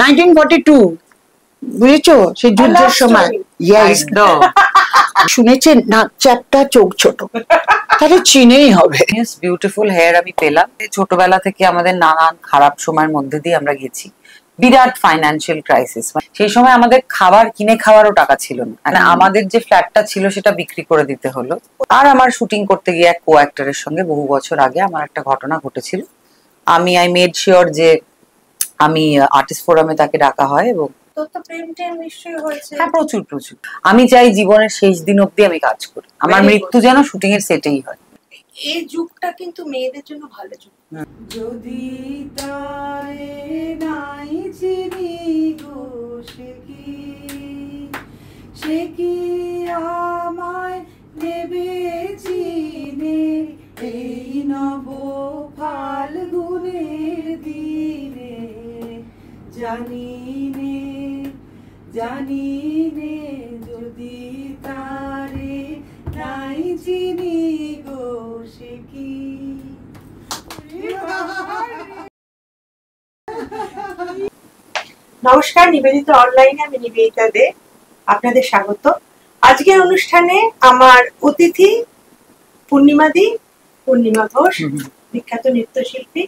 1942 বুঝেছো, সেই যুদ্ধের সময়। একদম। শুনেছেন নাক চ্যাপ্টা চোখ ছোট, তাহলে চিনেই হবে। বিউটিফুল হেয়ার আমি পেলাম। ছোটবেলা থেকে আমাদের নানান খারাপ সময়ের মধ্যে দিয়ে আমরা গেছি, বিরাট ফাইন্যান্সিয়াল ক্রাইসিস। সেই সময় আমাদের খাবার কিনে খাওয়ারও টাকা ছিল না, মানে আমাদের যে ফ্ল্যাটটা ছিল সেটা বিক্রি করে দিতে হলো। আর আমার শুটিং করতে গিয়ে এক কো অ্যাক্টরের সঙ্গে বহু বছর আগে আমার একটা ঘটনা ঘটেছিল। আই মেড শিওর যে আমি আর্টিস্ট ফোরামে তাকে ডাকা হয়, এবং হ্যাঁ প্রচুর প্রচুর। আমি চাই জীবনের শেষ দিন অব্দি আমি কাজ করি, আমার মৃত্যু যেন শুটিং এর সেটেই হয়। এই যুগটা কিন্তু মেয়েদের জন্য ভালো যুগ। যদি তারে নাই চিনি গো সে কি আমায় নেবে চিনে এই নব ফাল্গুনের দিনে, জানি নে যদি তারে নাই চিনি গো সে কি। নমস্কার, নিবেদিতা অনলাইনে আমি নিবেদিতা দে, আপনাদের স্বাগত। আজকের অনুষ্ঠানে আমার অতিথি পূর্ণিমা ঘোষ, বিখ্যাত নৃত্যশিল্পী,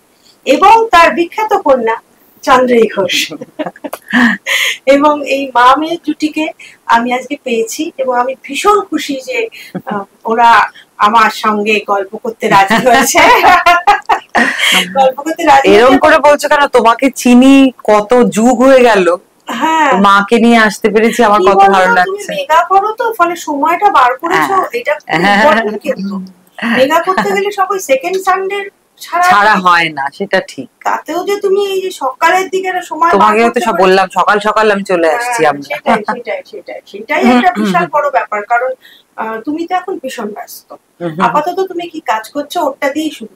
এবং তার বিখ্যাত কন্যা চন্দ্রী ঘোষ। এবং এই মা মেয়ের জুটিকে আমি আজকে পেয়েছি, এবং আমি ভীষণ খুশি যে ওরা আমার সঙ্গে গল্প করতে রাজি হয়েছে। গল্প করতে রাজি। এরকম করে বলছো কেন? তোমাকে চিনি কত যুগ হয়ে গেল, হ্যাঁ মাকে নিয়ে আসতে পেরেছি, আমার কত ভালো লাগছে। মেগা করো তো, ফলে সময়টা বার করেছো, এটা কিন্তু মেগা করতে গেলে সব ওই সেকেন্ড সানডে ছাড়া হয় না, সেটা ঠিক। তাতেও যে তুমি এই যে সকালের দিকে সময়, তোমাকে তো সব বললাম সকাল সকাল আমি চলে আসছি। সেটাই একটা বিশাল বড় ব্যাপার, কারণ তুমি তো এখন ভীষণ ব্যস্ত। আপাতত তুমি কি কাজ করছো, ওটা দিয়েই শুরু।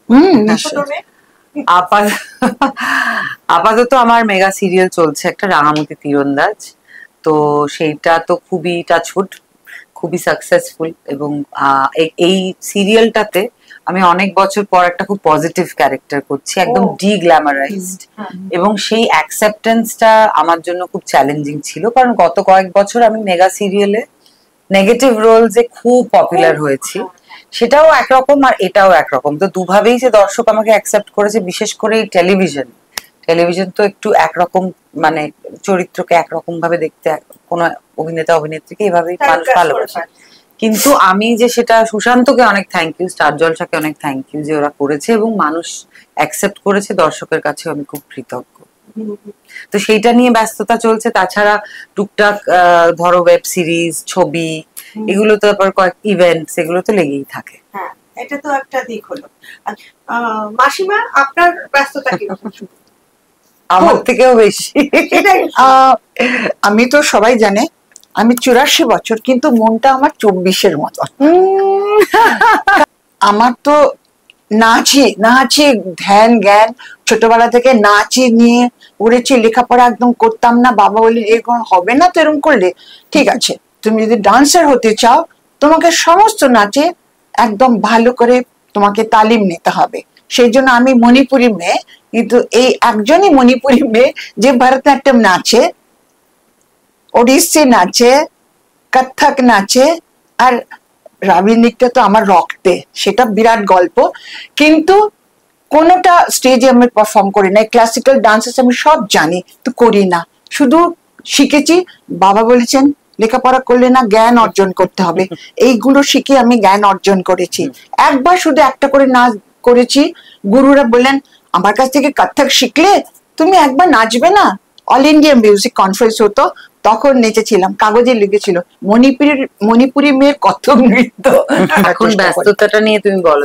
আপাতত আমার মেগা সিরিয়াল চলছে একটা, রাঙামতি তীরন্দাজ। তো সেইটা তো খুবই টাচউড, খুবই সাকসেসফুল, এবং এই সিরিয়ালটাতে আমি অনেক বছর পর একটা খুব পজিটিভ ক্যারেক্টার করছি, একদম ডিগ্ল্যামারাইজড, এবং সেই অ্যাকসেপ্টেন্সটা আমার জন্য খুব চ্যালেঞ্জিং ছিল, কারণ গত কয়েক বছর আমি মেগা সিরিয়ালে নেগেটিভ রোলসে খুব পপুলার হয়েছি। সেটাও একরকম আর এটাও একরকম, তো দুভাবেই যে দর্শক আমাকে অ্যাকসেপ্ট করেছে। বিশেষ করে এই টেলিভিশন তো একটু একরকম, মানে চরিত্রকে একরকম ভাবে দেখতে কোনো অভিনেতা অভিনেত্রীকে এভাবেই মানুষ ভালোবাসে। কিন্তু আমি যে সেটা, সুশান্তকে অনেক থ্যাংক ইউ, স্টার জলসাকে অনেক থ্যাংক ইউ যে ওরা করেছে এবং মানুষ অ্যাকসেপ্ট করেছে, দর্শকের কাছে আমি খুব কৃতজ্ঞ। তো সেইটা নিয়ে ব্যস্ততা চলছে। তাছাড়া টুকটাক ধরো ওয়েব সিরিজ, ছবি, এগুলো তো তারপর কয়েক ইভেন্টস, এগুলো তো লেগেই থাকে। হ্যাঁ, এটা তো একটা দিক হলো। মাসিমা, আপনার ব্যস্ততা কিরকম? আমার থেকেও বেশি। আমি তো সবাই জানে আমি 84 বছর, কিন্তু মনটা আমার 24-এর মতো। আমার তো নাচে ধ্যান জ্ঞান, ছোটবেলা থেকে নাচে নিয়ে উড়েছি, লেখাপড়া একদম করতাম না। বাবা বলে এরকম হবে না, তো এরকম করলে ঠিক আছে, তুমি যদি ডান্সার হতে চাও তোমাকে সমস্ত নাচে একদম ভালো করে তোমাকে তালিম নিতে হবে। সেই জন্য আমি মণিপুরি মেয়ে, কিন্তু এই একজনই মণিপুরি মেয়ে যে ভরতনাট্যম নাচে, ওড়িশি নাচে, কত্থক নাচে, আর রাবিনিকটা তো আমার রক্তে, সেটা বিরাট গল্প। কিন্তু কোনোটা স্টেজে আমি পারফর্ম করি না। ক্লাসিক্যাল ডান্সেস আমি সব জানি, তো করি না, শুধু শিখেছি। বাবা বলেছেন লেখাপড়া করলে না, জ্ঞান অর্জন করতে হবে। এইগুলো শিখে আমি জ্ঞান অর্জন করেছি। একবার শুধু একটা করে নাচ করেছি, গুরুরা বললেন আমার কাছ থেকে কত্থক শিখলে তুমি একবার নাচবে না? অল ইন্ডিয়া মিউজিক কনফারেন্স হতো, তখন নেচেছিলাম, কাগজে লিখেছিল মণিপুরি মেয়ের কত্থক নৃত্য। এখন ব্যস্ততাটা নিয়ে তুমি বলো।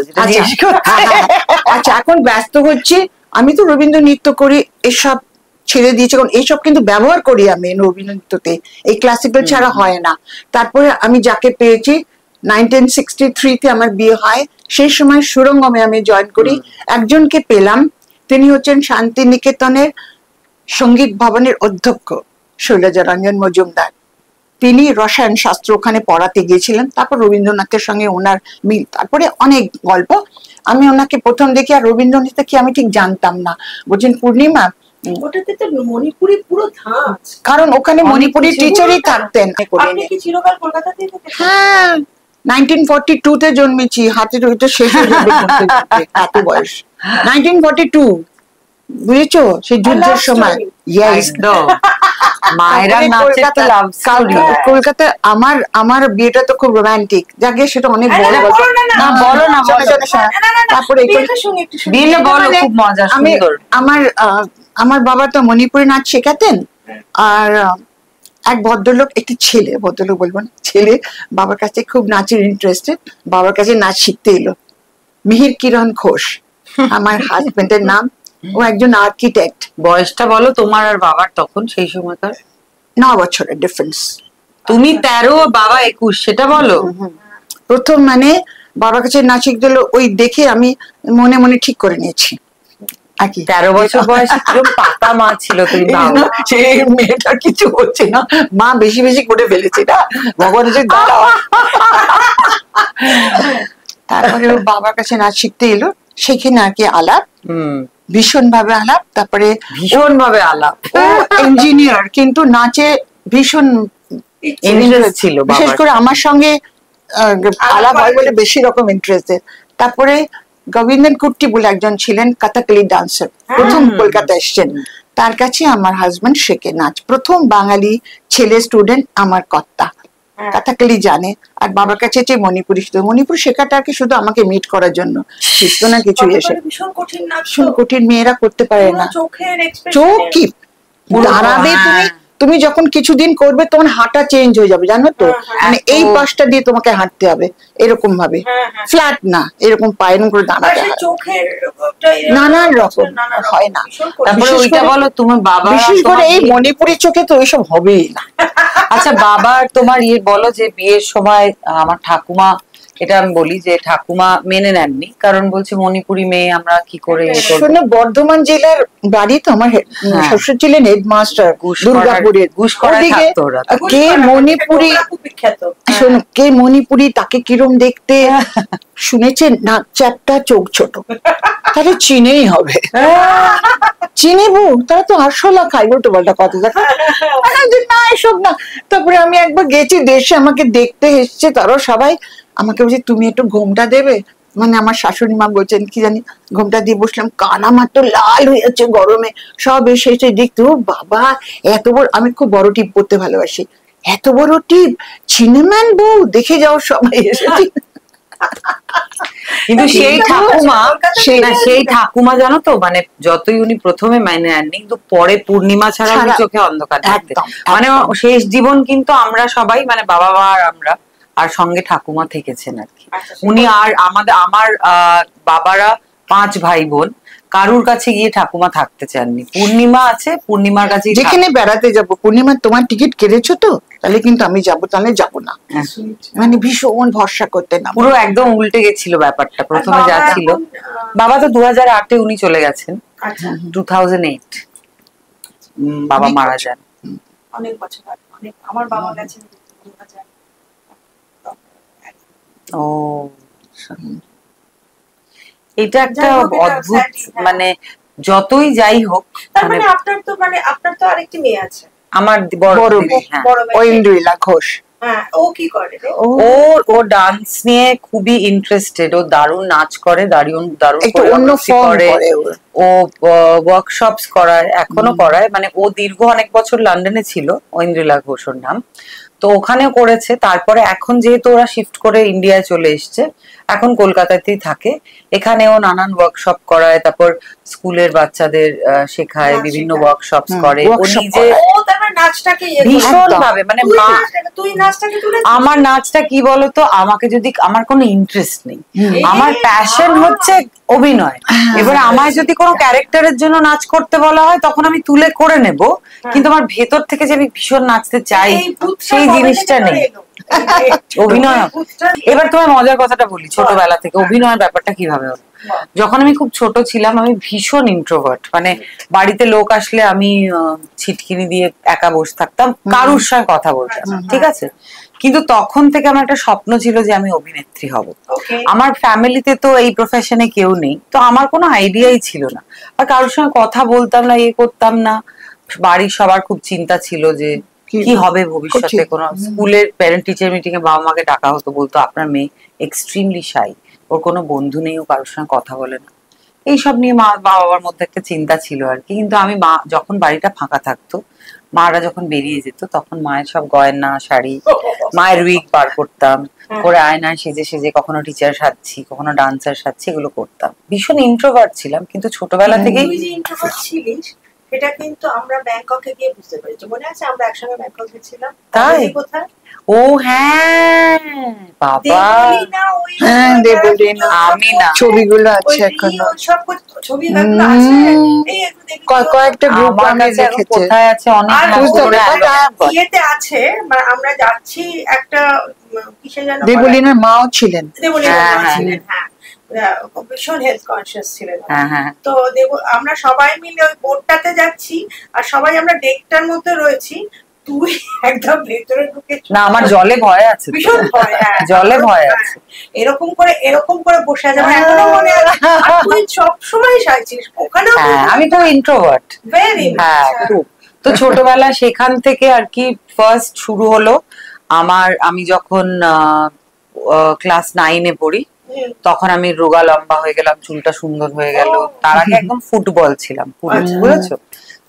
আচ্ছা, এখন ব্যস্ত হচ্ছি। আমি তো রবীন্দ্র নৃত্য করি, এসব ছেড়ে দিয়েছি, কারণ এইসব কিন্তু ব্যবহার করি আমি রবীন্দ্র নৃত্যতে, এই ক্লাসিক্যাল ছাড়া হয় না। তারপরে আমি যাকে পেয়েছি, 1963-তে আমার বিয়ে হয়, সেই সময় সুরঙ্গমে আমি জয়েন করি। একজনকে পেলাম, তিনি হচ্ছেন শান্তিনিকেতনের সঙ্গীত ভবনের অধ্যক্ষ শৈলজা রঞ্জন মজুমদার। তিনি রসায়ন শাস্ত্র ওখানে পড়াতে গিয়েছিলেন, তারপর রবীন্দ্রনাথের সঙ্গে ওনার মিল, তারপরে অনেক গল্প। আমি ওনাকে প্রথম দেখি, আর রবীন্দ্রনাথ কি আমি ঠিক জানতাম না। বলছেন পূর্ণিমা, ওটাতে তো মণিপুরি পুরো ধাঁচ। কারণ ওখানে মণিপুরি টিচারই থাকতেন। আপনি কি চিরকাল কলকাতাতেই থাকেন? হ্যাঁ, 1942 তে জন্মেছি, হাতের ওইটা শেষ হয়ে যাবে করতে করতে, এত বয়স। 1942, বুঝেছো, সেই যুদ্ধের সময়। ইয়েস, একদম মায়েরা নাচে তো লাভ স্টোরি। কলকাতা আমার বিয়েটা তো খুব রোমান্টিক, যাকে সেটা অনেক বড় গল্প। না বলো না, তারপরে বিয়ে বলো, খুব মজা, সুন্দর। আমার বাবা তো মণিপুরি নাচ শেখাতেন, আর এক ভদ্রলোক, একটি ছেলে, ভদ্রলোক বলবো না, ছেলে বাবার কাছে খুব নাচের ইন্টারেস্টেড, বাবার কাছে নাচ শিখতে এলো। মিহির কিরণ ঘোষ আমার হাজবেন্ডের নাম, ও একজন আর্কিটেক্ট। বয়সটা বলো তোমার আর বাবার তখন সেই সময়কার। 9 বছরের ডিফারেন্স। তুমি 13, বাবা 21, সেটা বলো। প্রথম মানে বাবার কাছে নাচ শিখতে এলো, ওই দেখে আমি মনে মনে ঠিক করে নিয়েছি আর কি। 13 বছর বয়সে কিরকম পাকা মা ছিল তুমি ভাবো। সেই মেয়েটার কিছু হচ্ছে না, মা বেশি বেশি করে ফেলেছে না, ভগবান যে দাঁড়াও। তারপরে ও বাবার কাছে নাচ শিখতে এলো, সেখানে আর কি আলাপ, ভীষণ ভাবে আলাপ। তারপরে ভীষণ ভাবে আলাপ। ও ইঞ্জিনিয়ার, কিন্তু নাচে ভীষণ ইন্টারেস্ট ছিল, বিশেষ করে আমার সঙ্গে আলাপ হয় বলে বেশি রকম ইন্টারেস্টেড। তারপরে গোবিন্দন কুট্টি বলে একজন ছিলেন কাথাকলি ডান্সার, প্রথম কলকাতা এসছেন, তার কাছে আমার হাজবেন্ড শেখে নাচ, প্রথম বাঙালি ছেলে স্টুডেন্ট আমার কর্তা, কাথাকলি জানে। আর বাবার কাছে যে মণিপুরি শেখাটা আর কি শুধু আমাকে মিট করার জন্য, শিখতো না কিছু। এসে ভীষণ কঠিন, মেয়েরা করতে পারে না। চোখ কি দাঁড়াবে, তুমি যখন কিছুদিন করবে তোমার হাঁটা চেঞ্জ হয়ে যাবে, জানো তো, মানে এই পাশটা দিয়ে তোমাকে হাঁটতে হবে এরকম ভাবে, ফ্ল্যাট না, এরকম পায়ে করে দাঁড়াতে হয়, নানান রকম হয় না। তারপরে ওইটা বলো, তোমার বাবা, বিশেষ করে এই মণিপুরি চোখে তো ওইসব হবেই না। আচ্ছা, বাবার তোমার বলো যে বিয়ের সময় আমার ঠাকুমা, এটা আমি বলি যে ঠাকুমা মেনে নেননি, কারণ বলছে মণিপুরি মেয়ে আমরা কি করে। শোনো, বর্ধমান জেলার বাড়ি তো আমার শ্বশুর ছিলেন হেডমাস্টার দুর্গাপুরের, কে মণিপুরি, শোনো কে মণিপুরি তাকে কিরম দেখতে শুনেছেন, নাক চ্যাপটা, চোখ ছোট, তাহলে চিনেই হবে, চিনেবো, তারা তো আরশোলা খাই, বলতে বলটা কত না এসব না। তারপরে আমি একবার গেছি দেশে, আমাকে দেখতে এসছে তারাও সবাই, আমাকে বলছে তুমি একটু ঘোমটা দেবে, মানে আমার শাশুড়ি মা বলছেন কি জানি, ঘোমটা দিয়ে বসলাম, কান আমার তো লাল হয়ে যাচ্ছে গরমে, সব এসে এসে দেখতে, ও বাবা এত বড়, আমি খুব বড় টিপ পরতে ভালোবাসি, এত বড় টিপ, চিনেম্যান বউ, দেখে যাও সবাই এসেছি। কিন্তু সেই ঠাকুমা জানো তো, মানে যতই উনি প্রথমে মাইনে নেননি, কিন্তু পরে পূর্ণিমা ছাড়া উনি চোখে অন্ধকার দেখতে, মানে শেষ জীবন কিন্তু আমরা সবাই, মানে বাবা মা আর আমরা, আর সঙ্গে ঠাকুমা থেকেছেন আর কি। উনি আর আমার বাবারা 5 ভাই বোন, কারুর কাছে গিয়ে ঠাকুমা থাকতে চাননি। পূর্ণিমা আছে, পূর্ণিমার কাছে যেখানে বেড়াতে যাবো, পূর্ণিমা তোমার টিকিট কেটেছো তো, তাহলে কিন্তু আমি যাবো, তাহলে যাবো না, মানে ভীষণ ভরসা করতে না, পুরো একদম উল্টে গেছিল ব্যাপারটা। প্রথমে যা ছিল, বাবা তো 2008-এ উনি চলে গেছেন, 2008 বাবা মারা যান। অনেক বছর আগে আমার বাবা গেছেন 2000। ও, এটা একটা অদ্ভুত, মানে যতই যাই হোক, মানে আপনার তো আরেকটি মেয়ে আছে, আমার বড় ঐন্দ্রিলা ঘোষ। ও কি করে? ও ডান্স নিয়ে খুবই ইন্টারেস্টেড, ও দারুণ নাচ করে, দারুণ করে, ও ওয়ার্কশপস করায়, এখনো করায়, মানে ও দীর্ঘ অনেক বছর লন্ডনে ছিল, ঐন্দ্রিলা ঘোষ ওর নাম, তো ওখানেও করেছে। তারপরে এখন যেহেতু ওরা শিফট করে ইন্ডিয়ায় চলে এসছে, এখন কলকাতাতেই থাকে, এখানেও নানান ওয়ার্কশপ করায়, তারপর স্কুলের বাচ্চাদের শেখায়, বিভিন্ন ওয়ার্কশপস করে। ও নিজে ভীষণ ভাবে, মানে আমার নাচটা কি বলতো, আমাকে যদি, আমার কোনো ইন্টারেস্ট নেই, আমার প্যাশন হচ্ছে অভিনয়, এবার আমায় যদি কোনো ক্যারেক্টারের জন্য নাচ করতে বলা হয় তখন আমি তুলে করে নেব, কিন্তু আমার ভেতর থেকে যে আমি ভীষণ নাচতে চাই সেই জিনিসটা নেই। অভিনয়, এবার তোমার মজার কথাটা বলি, ছোটবেলা থেকে অভিনয়ের ব্যাপারটা কিভাবে হলো। যখন আমি খুব ছোট ছিলাম, আমি ভীষণ ইন্ট্রোভার্ট, মানে বাড়িতে লোক আসলে আমি ছিটকিনি দিয়ে একা বসে থাকতাম, কারুর সঙ্গে কথা বলতাম, ঠিক আছে। কিন্তু তখন থেকে আমার একটা স্বপ্ন ছিল যে আমি অভিনেত্রী হব। ওকে আমার ফ্যামিলিতে তো এই প্রফেশনে কেউ নেই, তো আমার কোনো আইডিয়াই ছিল না, আর কারোর সঙ্গে কথা বলতাম না, করতাম না। বাড়ির সবার খুব চিন্তা ছিল যে কি হবে ভবিষ্যতে। কোনো স্কুলের প্যারেন্ট টিচার মিটিং এ বাবা মাকে ডাকা হতো, বলতো আপনার মেয়ে এক্সট্রিমলি শাই, ওর কোনো বন্ধু নেই, ও কারোর সঙ্গে কথা বলে না। এইসব নিয়ে মা বাবার মধ্যে একটা চিন্তা ছিল আর কি। কিন্তু আমি মা যখন বাড়িটা ফাঁকা থাকতো, মারা যখন বেরিয়ে যেত, তখন মায়ের সব গয়না শাড়ি, মায়ের উইগ বার করতাম, করে আয়নায় সেজে সেজে কখনো টিচার সাজছি, কখনো ডান্সার সাজছি, এগুলো করতাম। ভীষণ ইন্ট্রোভার্ট ছিলাম, কিন্তু ছোটবেলা থেকেই। তুই যে ইন্ট্রোভার্ট ছিলিস সেটা কিন্তু আমরা ব্যাংককে গিয়ে বুঝতে পেরেছি। মনে আছে আমরা একসঙ্গে ব্যাংকক গেছিলাম? তাই? কোথায়? ও হ্যাঁ বাবা, হ্যাঁ দেবলীনা, আমি না, ছবিগুলো আছে এখনো, ছবিগুলো আছে। এই একটু দেখি কয়েকটা গ্রুপ আমার আমি কাছে এখন দেখেছি। কোথায় আছে অনেক আর বুঝতে বছর হবে, আগে। ইয়েতে আছে, মানে আমরা যাচ্ছি একটা কিসে যেন দেবলীনার মাও ছিলেন। দেবলীনার হ্যাঁ, মা হ্যাঁ। ছিলেন, হ্যাঁ ভীষণ হেলথ কনসিয়াস ছিলেন। হ্যাঁ হ্যাঁ তো আমরা সবাই মিলে ওই বোটটাতে যাচ্ছি, আর সবাই আমরা ডেকটার মধ্যে রয়েছি, তুই একদম ভেতরে ঢুকে না, আমার জলে ভয় আছে তো। ভীষণ ভয়, হ্যাঁ জলে ভয় হ্যাঁ, আছে। এরকম করে বসে আছে, আমার এখনো মনে আছে। আর তুই সবসময় সাইছিস ওখানে। হ্যাঁ, আমি তো ইন্ট্রোভার্ট। ভেরি হ্যাঁ খুব। তো ছোটবেলা সেখান থেকে আর কি ফার্স্ট শুরু হলো আমার। আমি যখন ক্লাস 9-এ পড়ি, তখন আমি রোগা লম্বা হয়ে গেলাম, চুলটা সুন্দর হয়ে গেল। তার আগে একদম ফুটবল ছিলাম, বুঝেছো?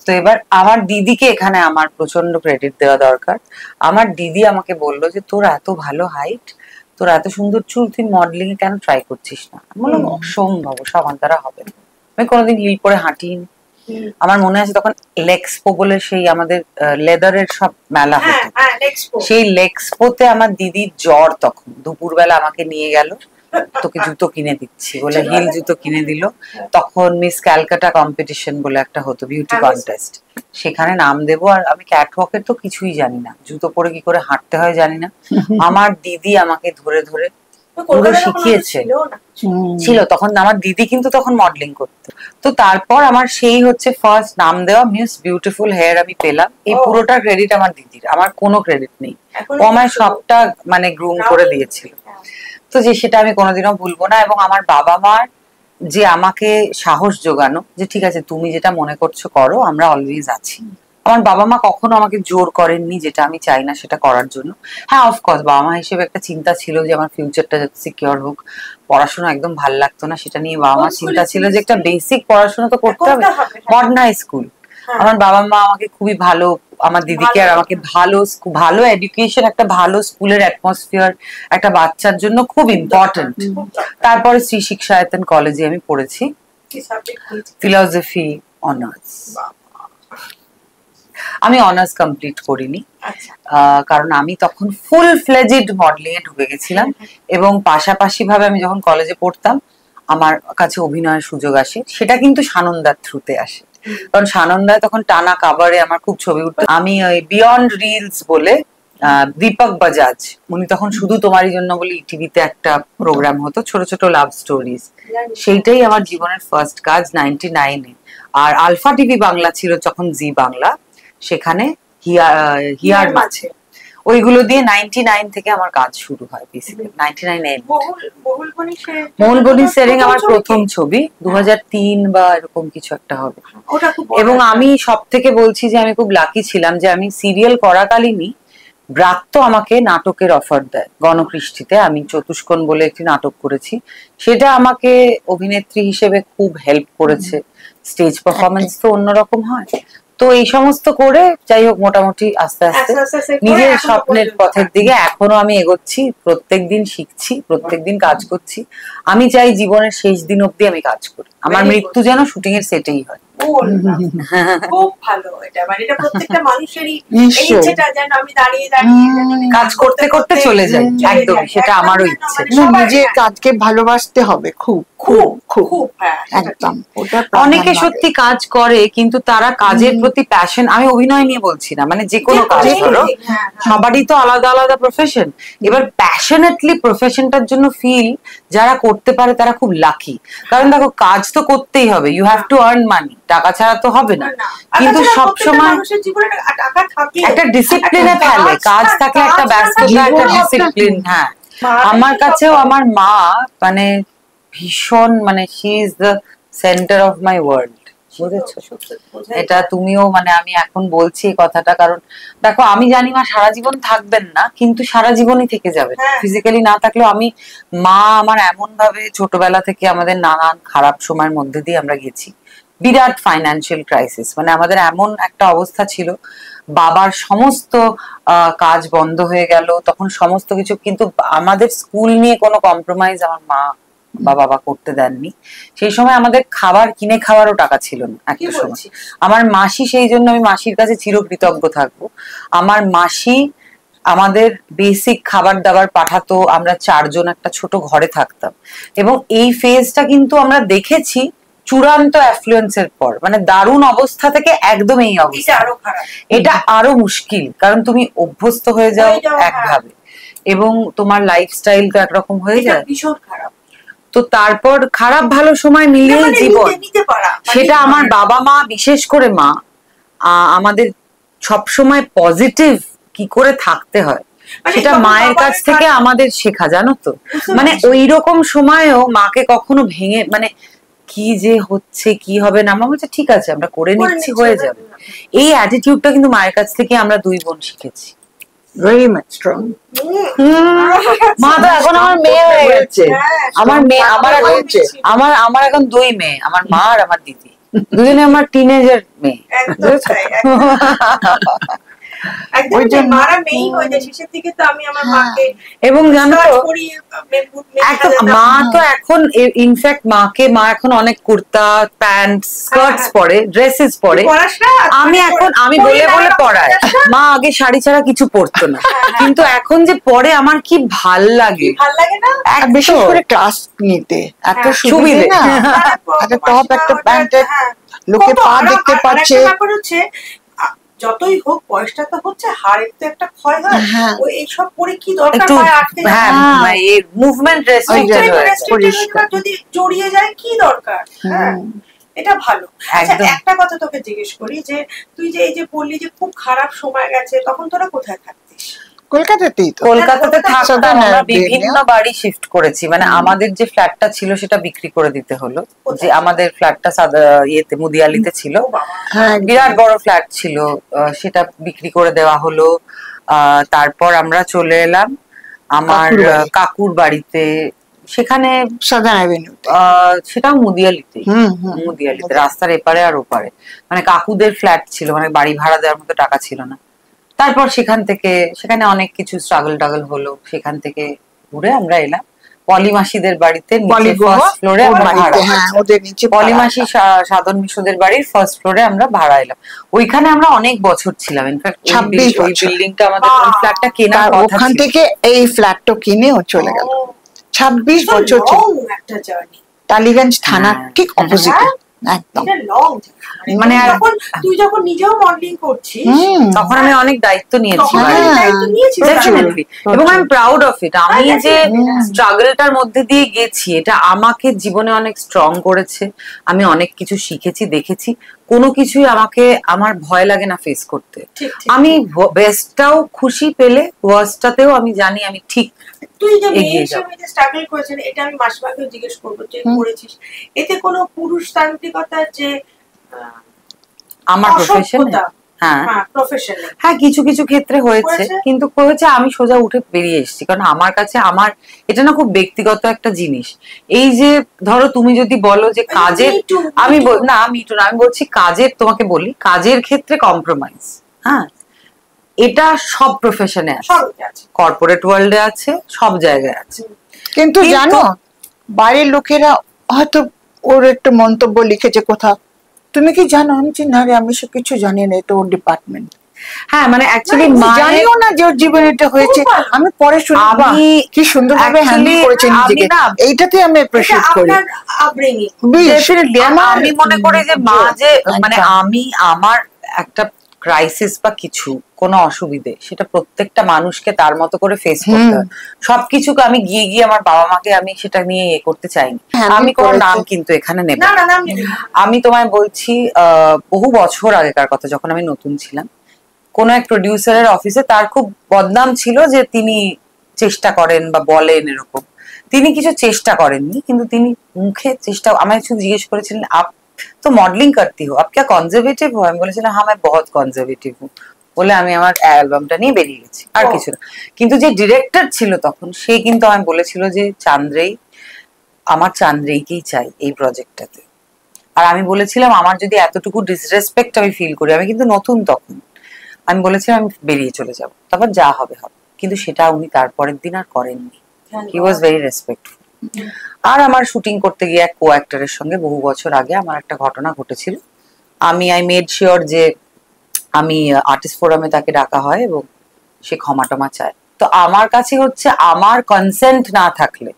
তো এবার আমার দিদিকে এখানে আমার প্রচন্ড ক্রেডিট দেওয়া দরকার। আমার দিদি আমাকে বললো যে তোর এত ভালো হাইট, তোর এত সুন্দর চুল, তুই মডেলিং এ কেন ট্রাই করছিস না? আমি বললাম অসম্ভব, ওসব আমার দ্বারা হবে না। আমি কোনোদিন হিল পরে হাঁটিনি। আমার মনে আছে তখন লেক্সপো বলে সেই আমাদের লেদারের সব মেলা হতো, সেই লেক্সপোতে আমার দিদির জ্বর, তখন দুপুরবেলা আমাকে নিয়ে গেল, তোকে জুতো কিনে দিচ্ছি বলে হিল জুতো কিনে দিল। তখন মিস ক্যালকাটা কম্পিটিশন বলে একটা হতো, বিউটি কন্টেস্ট, সেখানে নাম দেবো। আর আমি ক্যাটওয়াকের তো কিছুই জানি না, জুতো পরে কি করে হাঁটতে হয় জানি না। আমার দিদি আমাকে ধরে ধরে পুরো শিখিয়েছে। ছিল তখন আমার দিদি, কিন্তু তখন মডেলিং করতো। তো তারপর আমার সেই হচ্ছে ফার্স্ট নাম দেওয়া মিস বিউটিফুল হেয়ার আমি পেলাম। এই পুরোটা ক্রেডিট আমার দিদির, আমার কোনো ক্রেডিট নেই। ও আমায় সবটা মানে গ্রুম করে দিয়েছিল। তো যে সেটা আমি কোনোদিনও ভুলবো না। এবং আমার বাবা মার যে আমাকে সাহস জোগানো, যে ঠিক আছে তুমি যেটা মনে করছো করো, আমরা অলওয়েজ আছি। আমার বাবা মা কখনো আমাকে জোর করেননি যেটা আমি চাই না সেটা করার জন্য। হ্যাঁ অফকোর্স বাবা মা হিসেবে একটা চিন্তা ছিল যে আমার ফিউচারটা যাতে সিকিউর হোক। পড়াশোনা একদম ভাল লাগতো না, সেটা নিয়ে বাবা মার চিন্তা ছিল যে একটা বেসিক পড়াশোনা তো করতে হবে, মডার্ন হাই স্কুল। আমার বাবা মা আমাকে খুবই ভালো, আমার দিদিকে আর আমাকে ভালো ভালো এডুকেশন, একটা ভালো স্কুলের অ্যাটমসফিয়ার একটা বাচ্চার জন্য খুব ইম্পর্টেন্ট। তারপরে শ্রী শিক্ষায়তন কলেজে আমি পড়েছি ফিলসফি অনার্স। আমি অনার্স কমপ্লিট করিনি, কারণ আমি তখন ফুল ফ্লেজেড মডেলিং এ ঢুকে গেছিলাম। এবং পাশাপাশি ভাবে আমি যখন কলেজে পড়তাম আমার কাছে অভিনয়ের সুযোগ আসে, সেটা কিন্তু সানন্দার থ্রুতে আসে। কারণ সানন্দায় তখন টানা কাভারে আমার খুব ছবি উঠতো। আমি ওই বিয়ন্ড রিলস বলে দীপক বাজাজ, উনি তখন শুধু তোমারই জন্য বলে টিভিতে একটা প্রোগ্রাম হতো, ছোট ছোট লাভ স্টোরিজ, সেইটাই আমার জীবনের ফার্স্ট কাজ 99-এ। আর আলফা টিভি বাংলা ছিল যখন, জি বাংলা, সেখানে হিয়ার মাঝে, ওইগুলো দিয়ে 99 থেকে আমার কাজ শুরু হয়। Basically 99 and. মহুলবনি সেরিং আমার প্রথম ছবি, 2003 বা এরকম কিছু একটা হবে। এবং আমি সব থেকে বলছি যে আমি খুব লাকি ছিলাম যে আমি সিরিয়াল করাকালীনই ব্রাত্য আমাকে নাটকের অফার দেয় গণকৃষ্টিতে। আমি চতুষ্কোণ বলে একটি নাটক করেছি, সেটা আমাকে অভিনেত্রী হিসেবে খুব হেল্প করেছে। স্টেজ পারফরমেন্স তো অন্যরকম হয়। তো এই সমস্ত করে যাই হোক মোটামুটি আস্তে আস্তে নিজের স্বপ্নের পথের দিকে এখনো আমি এগোচ্ছি, প্রত্যেকদিন শিখছি, প্রত্যেকদিন কাজ করছি। আমি চাই জীবনের শেষ দিন অব্দি আমি কাজ করি, আমার মৃত্যু যেন শুটিং এর সেটেই হয়। খুব ভালো এটা, মানে এটা প্রত্যেকটা মানুষেরই ইচ্ছেটা, যেন আমি দাঁড়িয়ে দাঁড়িয়ে কাজ করতে করতে চলে যাই। একদম সেটা আমারও ইচ্ছে। নিজের কাজকে ভালোবাসতে হবে খুব খুব খুব একদম। অনেকে সত্যি কাজ করে কিন্তু তারা কাজের প্রতি প্যাশন, আমি অভিনয় নিয়ে বলছি না, মানে যে কোনো কাজ করো, সবারই তো আলাদা আলাদা প্রফেশন। এবার প্যাশনেটলি প্রফেশনটার জন্য ফিল যারা করতে পারে তারা খুব লাকি। কারণ দেখো কাজ তো করতেই হবে, you have to earn money. টাকা ছাড়া তো হবে না, না, কিন্তু তাছাড়া সব প্রত্যেকটা সময় মানুষের জীবনে টাকা থাকে, একটা ডিসিপ্লিনে একটা ফেলে, কাজ থাকলে একটা কাজ ব্যস্ততা, থাকলে একটা জীবন ডিসিপ্লিন। হ্যাঁ, আমার কাছেও আমার মা মানে ভীষণ, মানে she is the centre of my world, বুঝেছো? এটা তুমিও, মানে আমি এখন বলছি এই কথাটা, কারণ দেখো আমি জানি মা সারা জীবন থাকবেন না, কিন্তু সারা জীবনই থেকে যাবেন ফিজিক্যালি না থাকলেও। আমি মা আমার এমন ভাবে ছোটবেলা থেকে আমাদের নানান খারাপ সময়ের মধ্যে দিয়ে আমরা গেছি, বিরাট ফাইন্যান্সিয়াল ক্রাইসিস, মানে আমাদের এমন একটা অবস্থা ছিল, বাবার সমস্ত কাজ বন্ধ হয়ে গেল তখন, সমস্ত কিছু, কিন্তু আমাদের স্কুল নিয়ে কোনো কম্প্রোমাইজ আমার মা বা বাবা করতে দেননি। সেই সময় আমাদের খাবার কিনে খাওয়ারও টাকা ছিল না একটা সময়। আমার মাসি, সেই জন্য আমি মাসির কাছে চিরকৃতজ্ঞ থাকবো, আমার মাসি আমাদের বেসিক খাবার দাবার পাঠাতো, আমরা 4 জন একটা ছোট ঘরে থাকতাম, এবং এই ফেজটা কিন্তু আমরা দেখেছি চূড়ান্ত অ্যাফ্লুয়েন্সের পর, মানে দারুণ অবস্থা থেকে একদম এই অবস্থা, এটা আরো মুশকিল, কারণ তুমি অভ্যস্ত হয়ে যাও একভাবে এবং তোমার লাইফস্টাইলটা একরকম হয়ে যায়, ভীষণ খারাপ। তো তারপর খারাপ ভালো সময় মিলিয়ে জীবন, সেটা আমার বাবা মা, বিশেষ করে মা আমাদের সবসময় পজিটিভ কি করে থাকতে হয় সেটা মায়ের কাছ থেকে আমাদের শেখা, জানো তো? মানে ওই রকম সময়েও মাকে কখনো ভেঙে, মানে কি যে হচ্ছে কি হবে না, আমার বলছে ঠিক আছে আমরা করে নিচ্ছি, হয়ে যাবে, এই অ্যাটিটিউডটা কিন্তু মায়ের কাছ থেকে আমরা 2 বোন শিখেছি। very much strong. মা তো এখন আমার মেয়ে হয়ে গেছে, আমার মেয়ে, আমার এখন 2 মেয়ে, আমার মা আর আমার দিদি, দুজনে আমার টিনেজার মেয়ে। এবং জানো তো মা তো এখন ইনফ্যাক্ট মা এখন অনেক কুর্তা প্যান্ট স্কার্টস পরে, ড্রেসেস পরে, আমি বলে বলে পড়াই, মা আগে শাড়ি ছাড়া কিছু পরতো না, কিন্তু এখন যে পরে আমার কি ভাল লাগে, বিশেষ করে ক্লাস নিতে এত সুবিধে না, একটা টপ একটা প্যান্টের লোকে পা দেখতে পাচ্ছে, যতই হোক বয়সটা তো হচ্ছে, হাড়ের তো একটা ক্ষয় হয়, ওই এইসব পরে কি দরকার মুভমেন্ট যদি জড়িয়ে যায় কি দরকার। এটা ভালো। একটা কথা তোকে জিজ্ঞেস করি, যে তুই যে এই যে বললি যে খুব খারাপ সময় গেছে, তখন তোরা কোথায় থাকতিস? কলকাতাতেই তো। কলকাতাতে থাকতাম, আমরা বিভিন্ন বাড়ি শিফট করেছি, মানে আমাদের যে ফ্ল্যাটটা ছিল সেটা বিক্রি করে দিতে হলো, যে আমাদের ফ্ল্যাটটা ইয়েতে মুদিয়ালিতে ছিল, বিরাট বড় ফ্ল্যাট ছিল, সেটা বিক্রি করে দেওয়া হলো। তারপর আমরা চলে এলাম আমার কাকুর বাড়িতে, সেখানে সাদান অ্যাভিনিউ, সেটাও মুদিয়ালিতে, মুদিয়ালিতে রাস্তার এপারে আর ওপারে, মানে কাকুদের ফ্ল্যাট ছিল, মানে বাড়ি ভাড়া দেওয়ার মতো টাকা ছিল না। তারপর সেখানে অনেক কিছু স্ট্রাগল হলো, সেখান থেকে ঘুরে আমরা এলাম পলিমাসিদের বাড়িতে, ফার্স্ট ফ্লোরে পলিমাসি সাধন মিশদের বাড়ির ফার্স্ট ফ্লোরে আমরা ভাড়া এলাম, ওইখানে আমরা অনেক বছর ছিলাম। ইনফ্যাক্ট 26 ওই বিল্ডিংটা আমাদের, ওই ফ্ল্যাটটা কেনা, ওখান থেকে এই ফ্ল্যাটটা কিনে ও চলে গেল। 26 বছর ছিল, টালিগঞ্জ থানা ঠিক অপোজিটে একদম। মানে তুই যখন নিজেও মডেলিং করছিস তখন আমি অনেক দায়িত্ব নিয়েছি, এবং I am proud of it. আমি যে স্ট্রাগলটার মধ্যে দিয়ে গেছি, এটা আমাকে জীবনে অনেক স্ট্রং করেছে, আমি অনেক কিছু শিখেছি, দেখেছি, কোনো কিছুই আমাকে, আমার ভয় লাগে না ফেস করতে। আমি বেস্টটাও খুশি পেলে, ওয়ার্স্টটাতেও আমি জানি আমি ঠিক। তুই যে মেয়ে হিসেবে যে স্ট্রাগল করেছিস, এটা আমি মাসিমাকে জিজ্ঞেস করবো, যে করেছিস, এতে কোনো পুরুষতান্ত্রিকতা যে আমার প্রফেশনে, হ্যাঁ কিছু কিছু ক্ষেত্রে হয়েছে, কিন্তু হয়েছে আমি সোজা উঠে বেরিয়ে এসেছি, কারণ আমার কাছে আমার এটা না খুব ব্যক্তিগত একটা জিনিস। এই যে ধরো তুমি যদি বলো যে কাজের, আমি বলছি কাজের, তোমাকে বলি কাজের ক্ষেত্রে কম্প্রোমাইজ, হ্যাঁ এটা সব প্রফেশনে আছে, কর্পোরেট ওয়ার্ল্ডে আছে, সব জায়গায় আছে। কিন্তু জানো বাইরের লোকেরা হয়তো ওর একটা মন্তব্য লিখেছে কোথাও, তুমি কি জানো? আমি না রে, আমি সব কিছু জানি না, এটা ওর ডিপার্টমেন্ট। হ্যাঁ মানে অ্যাকচুয়ালি জানিও না যে ওর জীবনে এটা হয়েছে, আমি পরে শুনলাম কি সুন্দরভাবে হ্যান্ডেল করেছেন নিজেকে, এইটাতে আমি অ্যাপ্রিশিয়েট করি। আমি মনে করি যে মা যে, মানে আমি আমার একটা ক্রাইসিস বা কিছু কোনো অসুবিধে, সেটা প্রত্যেকটা মানুষকে তার মতো করে ফেস করতে হয়। সবকিছুকে আমি গিয়ে গিয়ে আমার বাবা মাকে আমি সেটা নিয়ে করতে চাইনি। আমি কোনো নাম কিন্তু এখানে নেব না, না, নাম নেবে না। আমি তোমায় বলছি বহু বছর আগেকার কথা, যখন আমি নতুন ছিলাম, কোন এক প্রডিউসারের অফিসে তার খুব বদনাম ছিল যে তিনি চেষ্টা করেন বা বলেন এরকম। তিনি কিছু চেষ্টা করেননি, কিন্তু তিনি মুখে চেষ্টা, আমায় শুধু জিজ্ঞেস করেছিলেন আপ তো মডেলিং করতি হো, আপ ক্যা কনজারভেটিভ হো? আমি বলেছিলাম হ্যাঁ मैं बहुत কনজারভেটিভ हूँ বলে আমি আমার অ্যালবামটা নিয়ে বেরিয়ে গেছি, আর কিছু না। কিন্তু যে ডিরেক্টর ছিল তখন, সে কিন্তু আমি বলেছিল যে চান্দ্রেই, আমার চান্দ্রেইকেই চাই এই প্রজেক্টটাতে। আর আমি বলেছিলাম আমার যদি এতটুকু ডিসরেসপেক্ট আমি ফিল করি, আমি কিন্তু নতুন তখন, আমি বলেছিলাম আমি বেরিয়ে চলে যাব, তারপর যা হবে হবে। কিন্তু সেটা উনি তারপরের দিন আর করেননি। হি ওয়াজ ভেরি রেসপেক্টফুল। আর আমার শুটিং করতে গিয়ে এক কো অ্যাক্টরের সঙ্গে বহু বছর আগে আমার একটা ঘটনা ঘটেছিল। আই মেড শিওর যে আমি আর্টিস্ট ফোরামে তাকে ডাকা হয় এবং সে ক্ষমা টমা চায়। তো আমার কাছে হচ্ছে আমার কনসেন্ট না থাকলে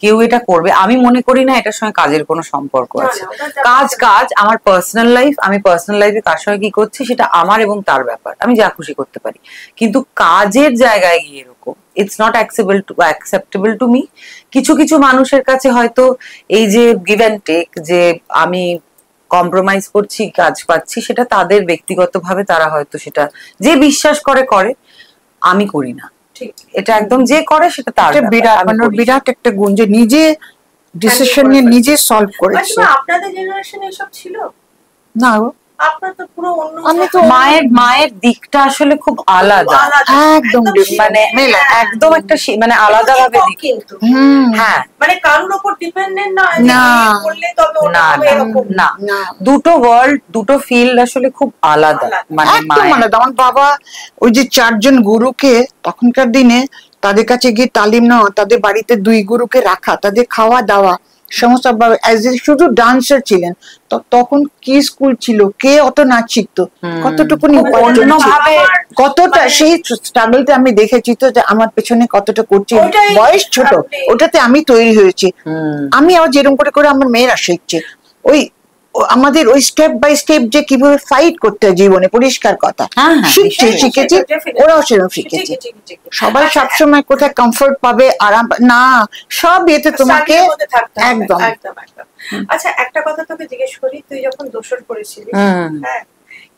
কেউ এটা করবে, আমি মনে করি না এটার সঙ্গে কাজের কোনো সম্পর্ক আছে। কাজ আমার পার্সোনাল লাইফ, আমি পার্সোনাল লাইফে কার সঙ্গে কি করছি সেটা আমার এবং তার ব্যাপার, আমি যা খুশি করতে পারি। কিন্তু কাজের জায়গায় গিয়ে এরকম it's not acceptable to me. কিছু কিছু মানুষের কাছে হয়তো এই যে গিভ অ্যান্ড টেক, যে আমি কম্প্রোমাইজ করছি কাজ পাচ্ছি, সেটা তাদের ব্যক্তিগতভাবে তারা হয়তো সেটা যে বিশ্বাস করে করে, আমি করি না। এটা একদম যে করে সেটা তার বিরাট একটা গুণ যে নিজে ডিসিশন নিয়ে নিজে সলভ করেছে। আপনাদের জেনারেশনে এসব ছিল না, আপনার তো পুরো অন্য। আমি তো মায়ের দিকটা আসলে খুব আলাদা, একদম মানে একদম একটা মানে আলাদা ভাবে কিন্তু হ্যাঁ, মানে কারোর উপর ডিপেন্ডেন্ট না, করলে তবে না, দুটো ওয়ার্ল্ড, দুটো ফিল্ড আসলে খুব আলাদা, মানে একদম আলাদা। আমার বাবা ওই যে 4 জন গুরুকে তখনকার দিনে তাদের কাছে গিয়ে তালিম নেওয়া, তাদের বাড়িতে 2 গুরুকে রাখা, তাদের খাওয়া দাওয়া সমস্ত, শুধু ডান্সার ছিলেন। তখন কি স্কুল ছিল, কে অত নাচ শিখতো, কতটুকু কতটা সেই স্ট্রাগলটা আমি দেখেছি তো, যে আমার পেছনে কতটা করছি, বয়স ছোট, ওটাতে আমি তৈরি হয়েছি। আমি আবার যেরকম করে করে আমার মেয়েরা শিখছে, ওই আমাদের ওই স্টেপ বাই স্টেপ যে কিভাবে ফাইট করতে হয় জীবনে, পরিষ্কার কথা শিখেছি, ওরাও সেরকম শিখেছে। সবাই সবসময় কোথায় কমফোর্ট পাবে, আরাম না, সব এতে তোমাকে একদম। আচ্ছা, একটা কথা তোকে জিজ্ঞেস করি, তুই যখন দোসর করেছিলি, হ্যাঁ,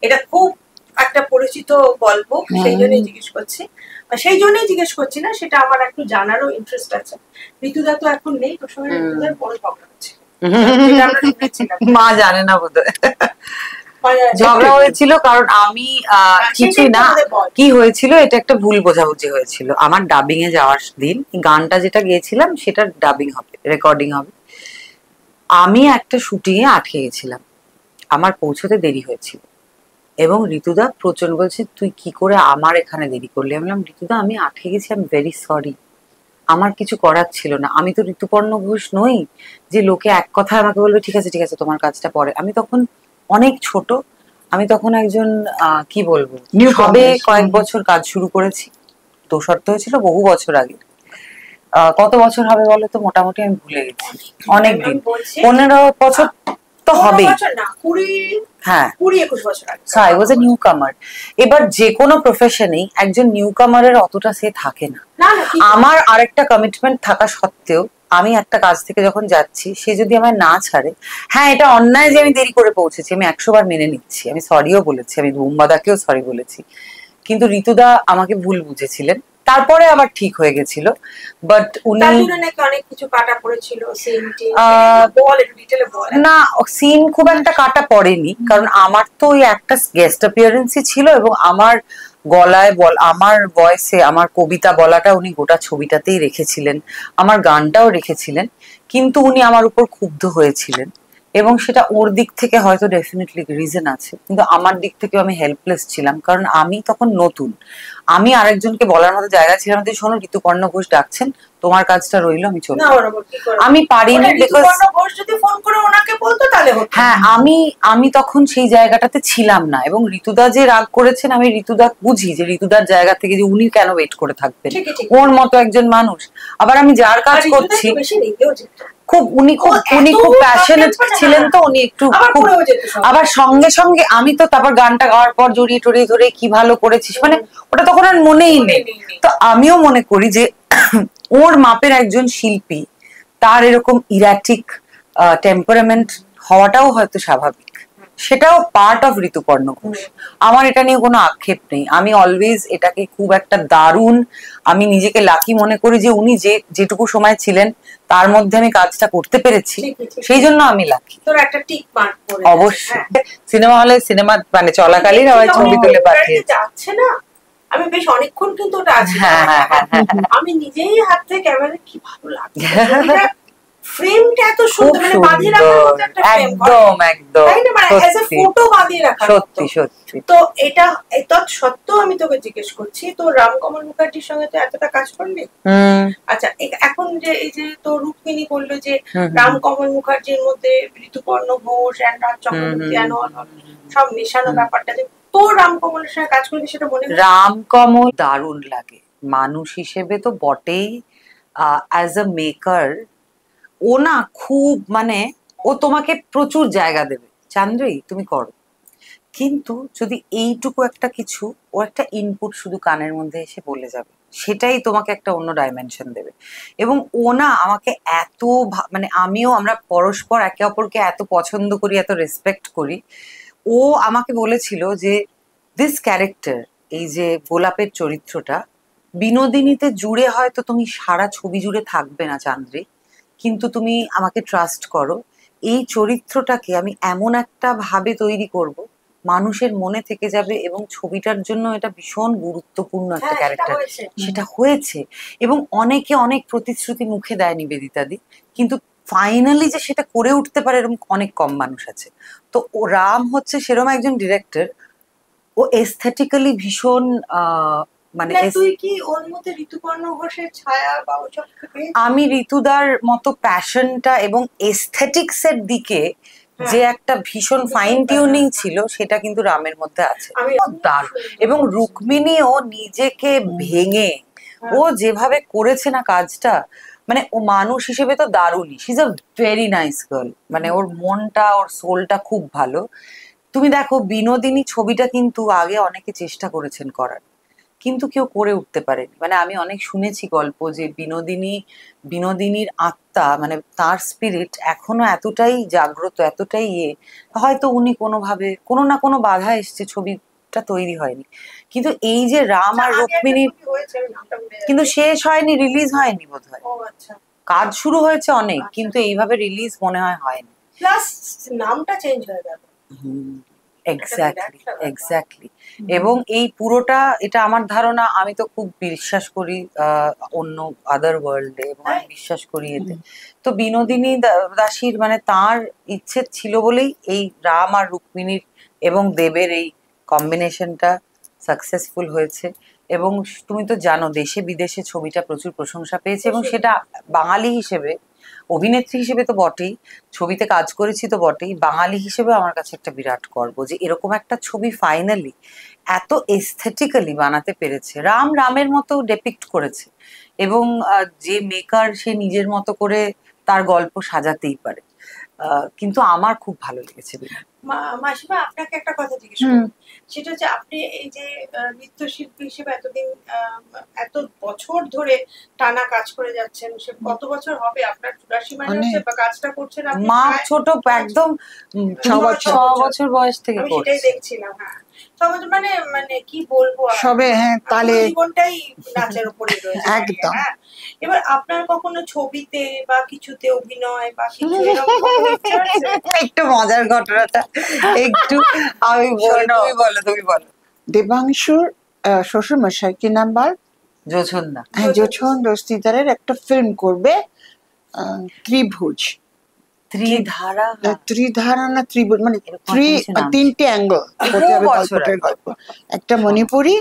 এটা খুব একটা পরিচিত গল্প, সেই জন্যই জিজ্ঞেস করছি না, সেটা আমার একটু জানারও ইন্টারেস্ট আছে। ঋতুদা তো এখন নেই, তোর সঙ্গে ঋতুদার বড় ঝগড়া হচ্ছে, মা জানে না বোধহয় ঝগড়া হয়েছিল, কারণ আমি কিছুই না, কি হয়েছিল, এটা একটা ভুল বোঝাবুঝি হয়েছিল। আমার ডাবিং এ যাওয়ার দিন গানটা যেটা গেয়েছিলাম সেটা ডাবিং হবে, রেকর্ডিং হবে। আমি একটা শুটিং এ আটকে গেছিলাম, আমার পৌঁছতে দেরি হয়েছিল, এবং ঋতুদা প্রচন্ড বলছে তুই কি করে আমার এখানে দেরি করলি। আমি বললাম ঋতুদা আমি আটকে গেছি, আমি ভেরি সরি, আমার কিছু করার ছিল না, আমি তো ঋতুপর্ণ ঘোষ নই যে লোকে এক কথায় আমাকে বলবে ঠিক আছে ঠিক আছে তোমার কাজটা পরে। আমি তখন অনেক ছোট, আমি তখন একজন কি বলবো, সবে কয়েক বছর কাজ শুরু করেছি। দোষর্ত হয়েছিল বহু বছর আগে, কত বছর হবে বলো তো, মোটামুটি আমি ভুলে গেছি, অনেকদিন, 15 বছর তো হবেই, হ্যাঁ 20-21 বছর আগে। আই ওয়াজ এ নিউ কামার। এবার যে কোনো প্রফেশনেই একজন নিউ কামারের অতটা সে থাকে না। আমার আরেকটা কমিটমেন্ট থাকা সত্ত্বেও আমি একটা কাজ থেকে যখন যাচ্ছি, সে যদি আমায় না ছাড়ে, হ্যাঁ এটা অন্যায় যে আমি দেরি করে পৌঁছেছি, আমি 100 বার মেনে নিচ্ছি, আমি সরিও বলেছি, আমি বুম্বাদাকেও সরি বলেছি, কিন্তু ঋতুদা আমাকে ভুল বুঝেছিলেন, তারপরে আবার ঠিক হয়ে গেছিল। বাট উনি অনেক কিছু কাটা পড়েছিল, না সিন খুব একটা কাটা পড়েনি, কারণ আমার তো ওই একটা গেস্ট অ্যাপিয়ারেন্সই ছিল, এবং আমার গলায় আমার ভয়েসে আমার কবিতা বলাটা উনি গোটা ছবিটাতেই রেখেছিলেন, আমার গানটাও রেখেছিলেন, কিন্তু উনি আমার উপর ক্ষুব্ধ হয়েছিলেন, এবং সেটা ওর দিক থেকে হয়তো ডেফিনেটলি রিজন আছে, কিন্তু আমার দিক থেকে আমি হেল্পলেস ছিলাম, কারণ আমি তখন নতুন, আমি আরেকজনকে বলার মতো জায়গা ছিলাম যে শোনো ঋতুপর্ণ ঘোষ ডাকছেন, তোমার কাজটা রইলো, আমি চলে আমি পারিনি, হ্যাঁ আমি তখন সেই জায়গাটাতে ছিলাম না, এবং ঋতুদা যে রাগ করেছেন আমি ঋতুদা বুঝি, যে ঋতুদার জায়গা থেকে যে উনি কেন ওয়েট করে থাকবেন, ওর মতো একজন মানুষ, আবার আমি যার কাজ করছি উনি খুব প্যাশনেট ছিলেন, তো উনি একটু আবার সঙ্গে সঙ্গে আমি তো তারপর গানটা গাওয়ার পর জড়িয়ে টড়িয়ে ধরে কি ভালো করেছিস, মানে ওটা তখন আর মনেই নেই। তো আমিও মনে করি যে ওর মাপের একজন শিল্পী, তার এরকম ইরাটিক টেম্পারামেন্ট হওয়াটাও হয়তো স্বাভাবিক, সেটাও পার্ট অফ ঋতুপর্ণ ঘোষ। আমার এটা নিয়ে কোনো আক্ষেপ নেই। আমি অলওয়েজ এটাকে খুব একটা দারুণ, আমি নিজেকে লাকি মনে করি যে উনি যেটুকু সময় ছিলেন তার মধ্যে আমি কাজটা করতে পেরেছি, সেই জন্য আমি লাকি। অবশ্যই সিনেমা হলে সিনেমা মানে চলাকালীন আমার ছবি তুলে পাঠিয়ে যাচ্ছে না, আমি বেশ অনেকক্ষণ কিন্তু ওটা আছি, আমি নিজেই হাত থেকে ক্যামেরা, কি ভালো লাগছে ফ্রেমটা এত সুন্দর, মানে বাঁধিয়ে রাখার মতো একটা ফ্রেম, একদম তাই না, মানে অ্যাজ এ ফটো বাঁধিয়ে রাখা। সত্যি তো এটা সত্ত্বেও আমি তোকে জিজ্ঞেস করছি, তো রামকমল মুখার্জির সঙ্গে তো এতটা কাজ করলি, আচ্ছা এখন যে এই যে তো রুক্মিণী বললো যে রামকমল মুখার্জির মধ্যে ঋতুপর্ণ ঘোষ এন্ড রাজ চক্রবর্তী সব মেশানো ব্যাপারটা, যে তো রামকমলের সঙ্গে কাজ করলি সেটা মনে হয়? রামকমল দারুণ লাগে মানুষ হিসেবে তো বটেই, অ্যাজ আ মেকার ও না খুব, মানে ও তোমাকে প্রচুর জায়গা দেবে, চান্দ্রী তুমি করো, কিন্তু যদি এইটুকু একটা কিছু, ও একটা ইনপুট শুধু কানের মধ্যে এসে বলে যাবে, সেটাই তোমাকে একটা অন্য ডাইমেনশন দেবে। এবং ও না আমাকে এত মানে আমরা পরস্পর একে অপরকে এত পছন্দ করি, এত রেসপেক্ট করি। ও আমাকে বলেছিল যে দিস ক্যারেক্টার, এই যে গোলাপের চরিত্রটা বিনোদিনীতে জুড়ে হয়তো তুমি সারা ছবি জুড়ে থাকবে না চান্দ্রী, কিন্তু তুমি আমাকে ট্রাস্ট করো, এই চরিত্রটাকে আমি এমন একটা ভাবে তৈরি করব মানুষের মনে থেকে যাবে, এবং ছবিটার জন্য এটা ভীষণ গুরুত্বপূর্ণ একটা ক্যারেক্টার। সেটা হয়েছে, এবং অনেকে অনেক প্রতিশ্রুতি মুখে দেয় নিবেদিতাদি, কিন্তু ফাইনালি যে সেটা করে উঠতে পারে এরকম অনেক কম মানুষ আছে। তো ও রাম হচ্ছে সেরকম একজন ডিরেক্টর, ও এস্থেটিক্যালি ভীষণ মানে তুই কি ওর মধ্যে ঋতুপর্ণ ঘোষের ছায়া বা ওসব পেয়েছিস? আমি ঋতুদার মতো প্যাশনটা এবং এস্থেটিক্স এর দিকে যে একটা ভীষণ ফাইন টিউনিং ছিল, সেটা কিন্তু রামের মধ্যে আছে। এবং রুক্মিণীও নিজেকে ভেঙে ও যেভাবে করেছে না কাজটা, মানে ও মানুষ হিসেবে তো দারুণই, she is a very nice girl, মানে ওর মনটা ওর সোলটা খুব ভালো। তুমি দেখো বিনোদিনী ছবিটা কিন্তু আগে অনেকে চেষ্টা করেছেন করার, কিন্তু কেউ করে উঠতে পারেনি। মানে আমি অনেক শুনেছি গল্প যে বিনোদিনীর আত্মা, মানে তার স্পিরিট এখনো এতটাই জাগ্রত, এতটাই হয়তো উনি কোনোভাবে কোনো না কোনো বাধা এসছে, ছবিটা তৈরি হয়নি। কিন্তু এই যে রাম আর রুক্মিণীর, কিন্তু শেষ হয়নি, রিলিজ হয়নি বোধহয়, কাজ শুরু হয়েছে অনেক, কিন্তু এইভাবে রিলিজ মনে হয়নি, প্লাস নামটা চেঞ্জ হয়ে গেল। এক্স্যাক্টলি। এবং এই পুরোটা, এটা আমার ধারণা, আমি তো খুব বিশ্বাস করি অন্য আদার ওয়ার্ল্ডে, এবং আমি বিশ্বাস করি এতে। তো বিনোদিনী দাসীর মানে তার ইচ্ছে ছিল বলেই এই রাম আর রুক্মিণীর এবং দেবের এই কম্বিনেশনটা সাকসেসফুল হয়েছে। এবং তুমি তো জানো দেশে বিদেশে ছবিটা প্রচুর প্রশংসা পেয়েছে, এবং সেটা বাঙালি হিসেবে, অভিনেত্রী হিসেবে তো বটেই, ছবিতে কাজ করেছি তো বটেই, বাঙালি হিসেবে আমার কাছে একটা বিরাট গর্ব যে এরকম একটা ছবি ফাইনালি এত এস্থেটিক্যালি বানাতে পেরেছে। রামের মতো ডেপিক্ট করেছে, এবং যে মেকার সে নিজের মতো করে তার গল্প সাজাতেই পারে। কিন্তু আমার খুব ভালো লেগেছে। মাসিমা আপনাকে একটা কথা জিজ্ঞেস করব, সেটা হচ্ছে আপনি এই যে নৃত্যশিল্পী হিসেবে এতদিন এত বছর ধরে টানা কাজ করে যাচ্ছেন, সে কত বছর হবে আপনার 84 মানে হচ্ছে বা কাজটা করছেন আপনি? মা ছোট একদম 6 বছর বয়স থেকে আমি সেটাই দেখছিলাম। হ্যাঁ, 6 বছর মানে কি বলবো, সবে তালে জীবনটাই নাচের উপরে রয়েছে একদম। এবার আপনার কখনো ছবিতে বা কিছুতে অভিনয় বা কিছু এরকম একটু মজার ঘটনাটা একটু আমি বলবো, তুমি বলো। দেবাংশুর শ্বশুর মশাই কি নাম্বার? জোছনা। হ্যাঁ, জোছন দস্তিদারের একটা ফিল্ম করবে, ত্রিভুজ, ত্রিধারা না ত্রিভুজ, মানে তিনটে অ্যাঙ্গেল গল্পটার গল্প, একটা মণিপুরি,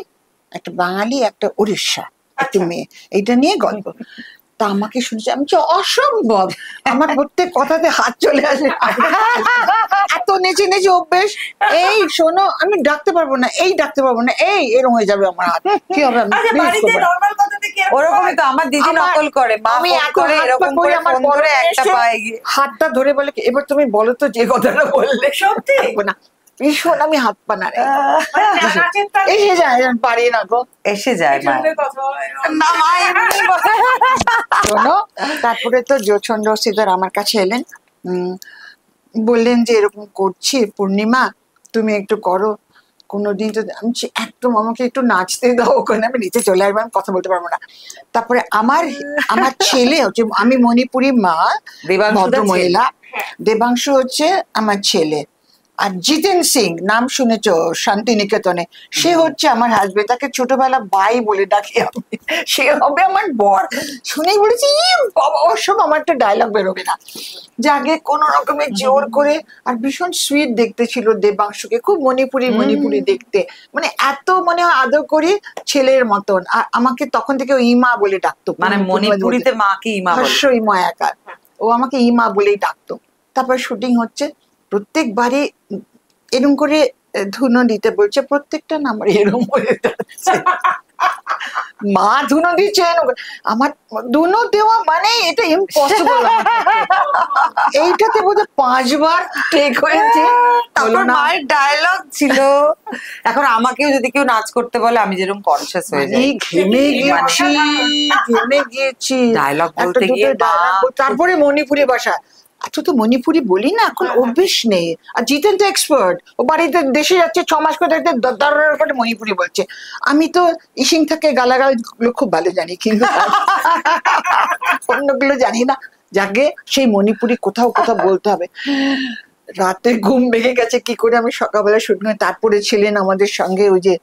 একটা বাঙালি, একটা উড়িষ্যা, একটা মেয়ে, এইটা নিয়ে গল্প। তা আমাকে শুনছে, আমি অসম্ভব, আমার প্রত্যেক কথাতে হাত চলে আসে, এত নেচে নেচে অভ্যেস, এই শোনো আমি ডাকতে পারবো না, এই ডাকতে পারবো না, এই এরকম হয়ে যাবে আমার হাত, কি হবে? আমি বাড়িতে নরমাল কথাতে ওরকমই তো আমার দিদি নকল করে, মা আমি ফোন করে এরকম করে আমার ফোন ধরে একটা পায়ে গিয়ে হাতটা ধরে বলে কি, এবার তুমি বলো তো যে কথাটা বললে সত্যি না, ভীষণ আমি হাত পা নাড়াই। নাচের তালে এসে যায়, পারি না গো। এসে যায় মা। জন্যে কথা হয়। না মা এমনি বলে। শোনো, তারপরে তো যোছন রসিদার আমার কাছে এলেন, বললেন যে এরকম করছি পূর্ণিমা, তুমি একটু করো। কোনোদিন তো আমি একদম, আমাকে একটু নাচতে দাও, ওখানে আমি নিচে চলে আসবো, আমি কথা বলতে পারবো না। তারপরে আমার আমার ছেলে হচ্ছে, আমি মণিপুরি মা, ভদ্র মহিলা, দেবাংশু হচ্ছে আমার ছেলে, আর জিতেন সিং নাম শুনেছো শান্তিনিকেতনে, সে হচ্ছে আমার হাজবেন্ড, তাকে ছোটবেলা ভাই বলে ডাকি আমি, সে হবে আমার বর। শুনেই বলেছি বাবা, ওসব আমার তো ডায়লগ বেরোবে না। যাকে কোন রকমের জোর করে, আর ভীষণ সুইট দেখতে ছিল দেবাংশুকে, খুব মণিপুরি মণিপুরি দেখতে, মানে এত মনে হয় আদর করি ছেলের মতন। আর আমাকে তখন থেকে ও ইমা বলে ডাকতো, মানে মণিপুরিতে মাকে ইমা বলে, হর্ষ ইমা একার, ও আমাকে ইমা বলেই ডাকতো। তারপর শুটিং হচ্ছে, প্রত্যেকবারই এরকম করে ধুনো দিতে বলছে, প্রত্যেকটা নাম্বার এরকম হয়ে যাচ্ছে। মা ধুনো দিচ্ছে, আমার ধুনো দেওয়া মানে এটা ইম্পসিবল। এইটাতে বোধহয় 5 বার টেক হয়েছে। তারপর মায়ের ডায়লগ ছিল। এখন আমাকেও যদি কেউ নাচ করতে বলে, আমি যেরকম কনসিয়াস হয়ে যাই, ঘেমে গিয়েছি, ঘেমে গিয়েছি ডায়লগ বলতে গিয়ে। তারপরে মণিপুরি ভাষা, আচ্ছা তো মণিপুরি বলি না এখন, অভ্যেস নেই। আর জিতেন তো এক্সপার্ট, ও বাড়িতে দেশে যাচ্ছে 6 মাস করে, দর করে মণিপুরি বলছে। আমি তো ইসিং থেকে গালাগাল গুলো খুব ভালো জানি, কিন্তু অন্যগুলো জানি না। যাকে সেই মণিপুরি কোথাও কোথাও বলতে হবে। রাতে ঘুম ভেঙে গেছে কি করে, আমি সকালবেলা শুটিং। তারপরে ছিলেন আমাদের সঙ্গে ওই যে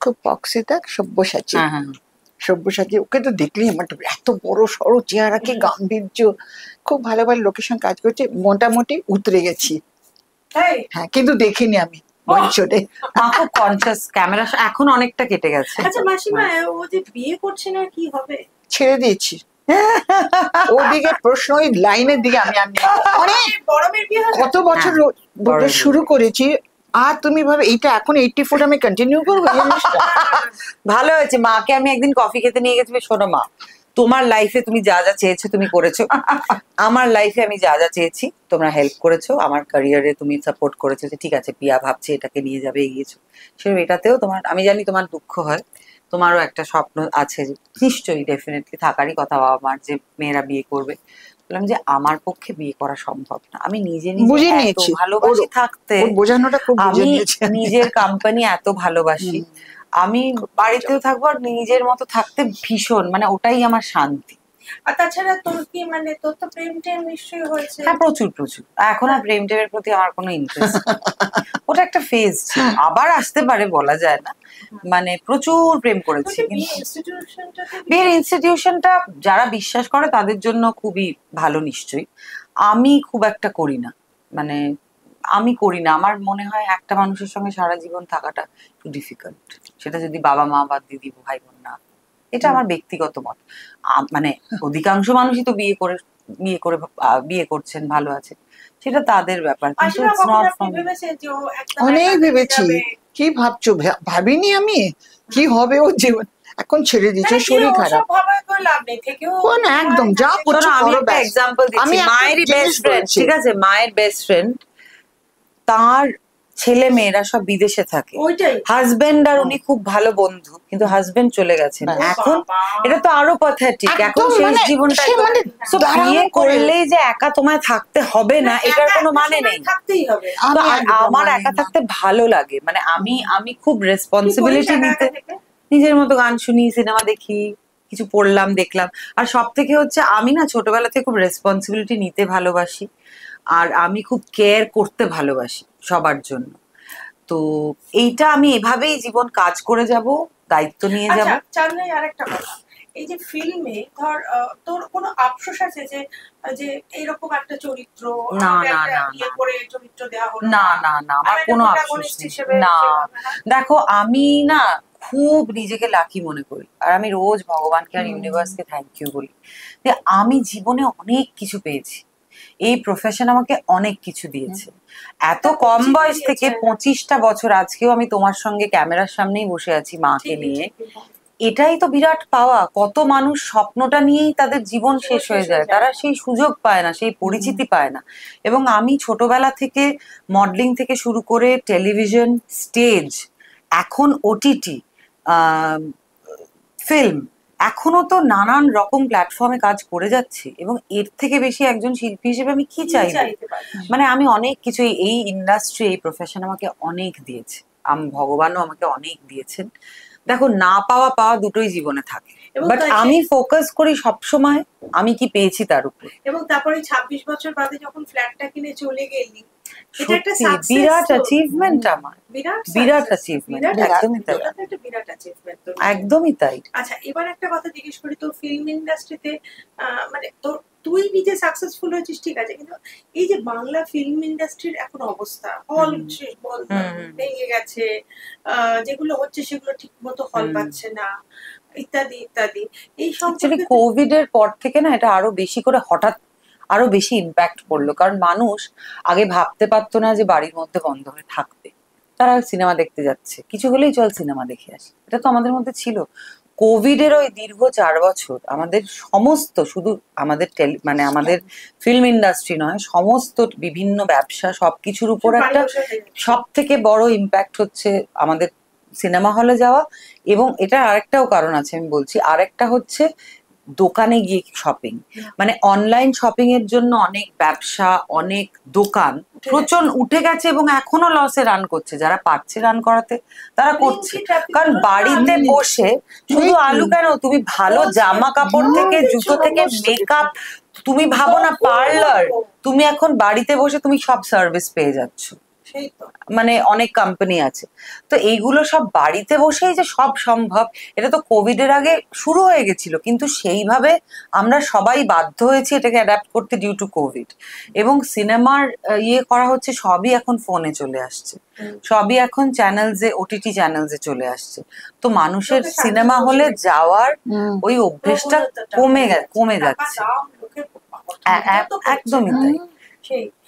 খুব পক্সিটা সব্যসাচী, সব্যসাচী, ওকে তো দেখলেই আমার এত বড় সড়ো চেহারা, কি গাম্ভীর্য, খুব ভালো ভালো লোকেশন কাজ করছে, মোটামুটি উতরে গেছি। হ্যাঁ, কিন্তু দেখিনি আমি মঞ্চে। মা খুব কনসিয়াস, ক্যামেরা এখন অনেকটা কেটে গেছে। আচ্ছা মাসিমা, ও যে বিয়ে করছে না, কি হবে? ছেড়ে দিয়েছি। ওদিকে প্রশ্ন, ওই লাইনের দিকে আমি আর অনেক বড় মেয়ের বিয়ে হবে? কত বছর শুরু করেছি, আর তুমি ভাবে এইটা এখন 84 আমি কন্টিনিউ করবো এই জিনিসটা? ভালো হয়েছে, মাকে আমি একদিন কফি খেতে নিয়ে গেছি, শোনো মা, তোমার লাইফে তুমি যা যা চেয়েছো তুমি করেছো, আমার লাইফে আমি যা যা চেয়েছি তোমরা হেল্প করেছো, আমার ক্যারিয়ারে তুমি সাপোর্ট করেছো, যে ঠিক আছে পিয়া ভাবছে এটাকে নিয়ে যাবে, এগিয়েছো। সেরকম এটাতেও তোমার, আমি জানি তোমার দুঃখ হয়, তোমারও একটা স্বপ্ন আছে নিশ্চয়ই, ডেফিনেটলি থাকারই কথা বাবা মার, যে মেয়েরা বিয়ে করবে। বললাম যে আমার পক্ষে বিয়ে করা সম্ভব না, আমি নিজে বুঝে নিজে এত নিয়েছি, ভালোবাসি থাকতে, বোঝানোটা খুব বুঝে আমি নিয়েছি। নিজের কোম্পানি এত ভালোবাসি, আমি বাড়িতেও থাকবো আর নিজের মতো থাকতে ভীষণ, মানে ওটাই আমার শান্তি। আর তাছাড়া তোর কি, মানে তোর তো প্রেম টেম নিশ্চয়ই হয়েছে? হ্যাঁ, প্রচুর প্রচুর। এখন আর প্রেম টেমের প্রতি আমার কোনো ইন্টারেস্ট, ওটা একটা ফেজ ছিল, আবার আসতে পারে বলা যায় না। মানে প্রচুর প্রেম করেছি, বিয়ের ইনস্টিটিউশনটা যারা বিশ্বাস করে তাদের জন্য খুবই ভালো নিশ্চয়ই, আমি খুব একটা করি না, মানে আমি করি না। আমার মনে হয় একটা মানুষের সঙ্গে সারা জীবন থাকাটা একটু ডিফিকাল্ট, সেটা যদি বাবা মা বা দিদি ভাই বোন না, এটা আমার ব্যক্তিগত মত। মানে অধিকাংশ মানুষই তো বিয়ে করছেন, ভালো আছে, সেটা তাদের ব্যাপার, কিন্তু অনেক ভেবেছি। কি ভাবছো? ভাবিনি আমি কি হবে ওর জীবন, এখন ছেড়ে দিচ্ছে, শরীর খারাপ। কোন একদম যা করছো আমি একটা এক্সাম্পল দিচ্ছি, মায়েরই বেস্ট ফ্রেন্ড, ঠিক আছে, মায়ের বেস্ট ফ্রেন্ড, তার ছেলে মেয়েরা সব বিদেশে থাকে, হাজবেন্ড আর উনি খুব ভালো বন্ধু, কিন্তু হাজবেন্ড চলে গেছেন এখন। এটা তো আরো পাথেটিক, এখন শেষ জীবনটা বিয়ে করলেই যে একা তোমায় থাকতে হবে না, এটার কোনো মানে নেই। তো আমার একা থাকতে ভালো লাগে, মানে আমি খুব রেসপন্সিবিলিটি নিতে, নিজের মতো গান শুনি, সিনেমা দেখি, কিছু পড়লাম দেখলাম। আর সব থেকে হচ্ছে আমি না ছোটবেলা থেকে খুব রেসপন্সিবিলিটি নিতে ভালোবাসি, আর আমি খুব কেয়ার করতে ভালোবাসি সবার জন্য। তো এইটা আমি এভাবেই জীবন কাজ করে যাব, দায়িত্ব নিয়ে যাব। চাঁদনি, আরেকটা কথা, এই যে ফিল্মে ধর তোর কোনো আফসোস আছে যে যে এইরকম একটা চরিত্র না না না করে চরিত্র দেওয়া হলো? না না না, আমার কোনো আফসোস নেই। না দেখো, আমি না খুব নিজেকে লাকি মনে করি, আর আমি রোজ ভগবানকে আর ইউনিভার্সকে থ্যাংক ইউ বলি যে আমি জীবনে অনেক কিছু পেয়েছি, এই প্রফেশন আমাকে অনেক কিছু দিয়েছে। এত কম বয়স থেকে 25টা বছর, আজকেও আমি তোমার সঙ্গে ক্যামেরার সামনেই বসে আছি মাকে নিয়ে, এটাই তো বিরাট পাওয়া। কত মানুষ স্বপ্নটা নিয়েই তাদের জীবন শেষ হয়ে যায়, তারা সেই সুযোগ পায় না, সেই পরিচিতি পায় না। এবং আমি ছোটবেলা থেকে মডেলিং থেকে শুরু করে টেলিভিশন, স্টেজ, এখন ওটিটি, ফিল্ম, এখনো তো নানান রকম প্ল্যাটফর্মে কাজ করে যাচ্ছে। এবং এর থেকে বেশি একজন শিল্পী হিসেবে আমি কি চাইবো? মানে আমি অনেক কিছু, এই ইন্ডাস্ট্রি, এই প্রফেশন আমাকে অনেক দিয়েছে, ভগবানও আমাকে অনেক দিয়েছেন। দেখো, না পাওয়া পাওয়া দুটোই জীবনে থাকে, বাট আমি ফোকাস করি সবসময় আমি কি পেয়েছি তার উপর। এবং তারপরে 26 বছর বাদে যখন ফ্ল্যাটটা কিনে চলে গেলি, এটা একটা সত্যি বিরাট অ্যাচিভমেন্ট আমার, বিরাট অ্যাচিভমেন্ট, একদমই তাই, বিরাট অ্যাচিভমেন্ট, একদমই তাই। আচ্ছা, এবার একটা কথা জিজ্ঞেস করি, তো ফিল্ম ইন্ডাস্ট্রিতে মানে তোর, তুই নিজে সাকসেসফুল হয়েছিস ঠিক আছে, কিন্তু এই যে বাংলা ফিল্ম ইন্ডাস্ট্রির এখন অবস্থা, হল ভেঙে গেছে, যেগুলো হচ্ছে সেগুলো ঠিক মতো হল পাচ্ছে না, ইত্যাদি ইত্যাদি, এই সম্পর্কে কোভিড এর পর থেকে না এটা আরো বেশি করে হঠাৎ আরো বেশি ইম্প্যাক্ট পড়লো। কারণ মানুষ আগে ভাবতে পারতো না যে বাড়ির মধ্যে বন্ধ হয়ে থাকবে, তারা সিনেমা দেখতে যাচ্ছে, কিছু হলেই চল সিনেমা দেখে আসি, এটা তো আমাদের মধ্যে ছিল। কোভিড এর ওই দীর্ঘ 4 বছর আমাদের সমস্ত, শুধু আমাদের মানে আমাদের ফিল্ম ইন্ডাস্ট্রি নয়, সমস্ত বিভিন্ন ব্যবসা সবকিছুর উপর একটা সব থেকে বড় ইম্প্যাক্ট হচ্ছে আমাদের সিনেমা হলে যাওয়া। এবং এটা আরেকটাও কারণ আছে, আমি বলছি, আরেকটা হচ্ছে দোকানে গিয়ে শপিং, মানে অনলাইন শপিং এর জন্য অনেক ব্যবসা, অনেক দোকান প্রচন্ড উঠে গেছে এবং এখনো লসে রান করছে। যারা পারছে রান করাতে তারা করছে, কারণ বাড়িতে বসে শুধু আলু কেন, তুমি ভালো জামা কাপড় থেকে জুতো থেকে মেকআপ, তুমি ভাবো না পার্লার, তুমি এখন বাড়িতে বসে তুমি সব সার্ভিস পেয়ে যাচ্ছ, মানে অনেক কোম্পানি আছে। তো এইগুলো সব বাড়িতে বসেই যে সব সম্ভব, এটা তো কোভিড এর আগে শুরু হয়ে গেছিল, কিন্তু সেইভাবে আমরা সবাই বাধ্য হয়েছি এটাকে অ্যাডাপ্ট করতে ডিউ টু কোভিড। এবং সিনেমার ইয়ে করা হচ্ছে সবই এখন ফোনে চলে আসছে, সবই এখন চ্যানেলসে, ওটিটি চ্যানেলসে চলে আসছে। তো মানুষের সিনেমা হলে যাওয়ার ওই অভ্যেসটা কমে যাচ্ছে, একদমই তাই।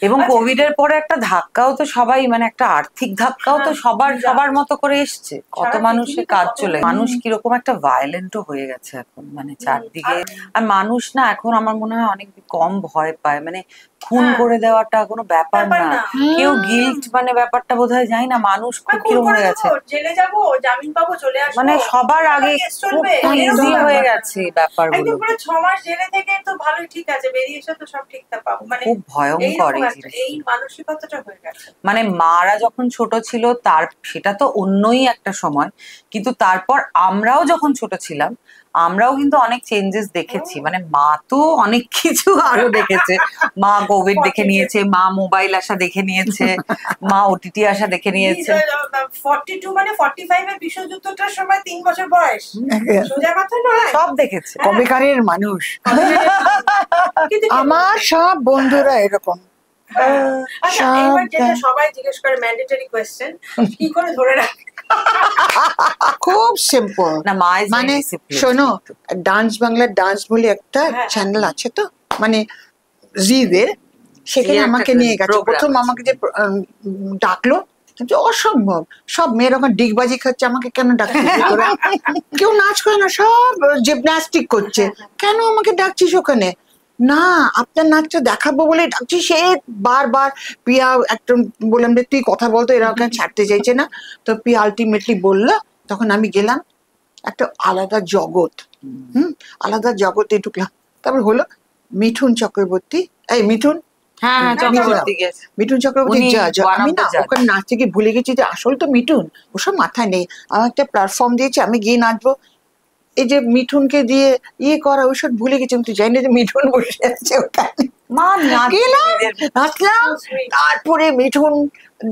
এবং কোভিড এর পরে একটা ধাক্কাও তো সবাই, মানে একটা আর্থিক ধাক্কাও তো সবার মতো করে এসছে, কত মানুষের কাজ চলে, মানুষ কিরকম একটা ভায়োলেন্টও হয়ে গেছে এখন, মানে চারদিকে। আর মানুষ না এখন আমার মনে হয় অনেক কম ভয় পায়, মানে খুন করে দেওয়াটা কোনো ব্যাপার না, কেউ গিল্ট মানে ব্যাপারটা বোধহয় যায় না, মানুষ খুব কিরকম হয়ে গেছে, জেলে যাবো, জামিন পাবো, চলে আসবো, মানে সবার আগে খুব ইজি হয়ে গেছে ব্যাপারগুলো। 6 মাস জেলে থেকে তো ভালোই, ঠিক আছে, বেরিয়ে এসে তো সব ঠিকঠাক পাবো, মানে খুব ভয়ঙ্কর এই মানসিকতাটা হয়ে গেছে। মানে মারা যখন ছোট ছিল তার, সেটা তো অন্যই একটা সময়, কিন্তু তারপর আমরাও যখন ছোট ছিলাম আমরাও কিন্তু অনেক চেঞ্জেস দেখেছি। মানে মা তো অনেক কিছু আরো দেখেছে, মা কোভিড দেখে নিয়েছে, মা মোবাইল আসা দেখে নিয়েছে, মা ওটিটি আসা দেখে নিয়েছে। 42 মানে 45 এর বিশ্বযুদ্ধটার সময় 3 বছর বয়স, সোজা কথা নয়, সব দেখেছে, কবেকারের মানুষ। আমার সব বন্ধুরা এরকম। আচ্ছা, এবার যেটা সবাই জিজ্ঞেস করে, ম্যান্ডেটরি কোয়েশ্চেন, কি করে ধরে রাখে? খুব সিম্পল, মানে শোনো, ডান্স বাংলা ডান্স বলে একটা চ্যানেল আছে, তো মানে জিদের, সেখানে আমাকে নিয়ে গেছে। প্রথম আমাকে যে ডাকলো, অসম্ভব, সব মেয়ের ওখানে ডিগবাজি খাচ্ছে, আমাকে কেন ডাকছিস? কেউ নাচ করে না, সব জিমন্যাস্টিক করছে, কেন আমাকে ডাকছিস ওখানে? না, আপনার নাচটা দেখাবো বলে ডাকছি। সে বারবার পিয়া একটা বললাম যে তুই কথা বলতো, এরা ওখানে ছাড়তে চাইছে না, তো পিয়া আলটিমেটলি বললো, তখন আমি গেলাম, একটা আলাদা জগৎ, আলাদা জগতে ঢুকলাম। তারপর হলো মিঠুন চক্রবর্তী, এই মিঠুন, মিঠুন চক্রবর্তী জাজ। আমি না ওখানে নাচতে গিয়ে ভুলে গেছি যে আসল তো মিঠুন, ওসব মাথায় নেই। আমার একটা প্ল্যাটফর্ম দিয়েছে, আমি গিয়ে নাচবো, এই যে মিঠুনকে দিয়ে ইয়ে করা, ওইসব ভুলে গেছি। আমি তো জানি না যে মিঠুন বসে আছে ওখানে, নাচলাম। তারপরে মিঠুন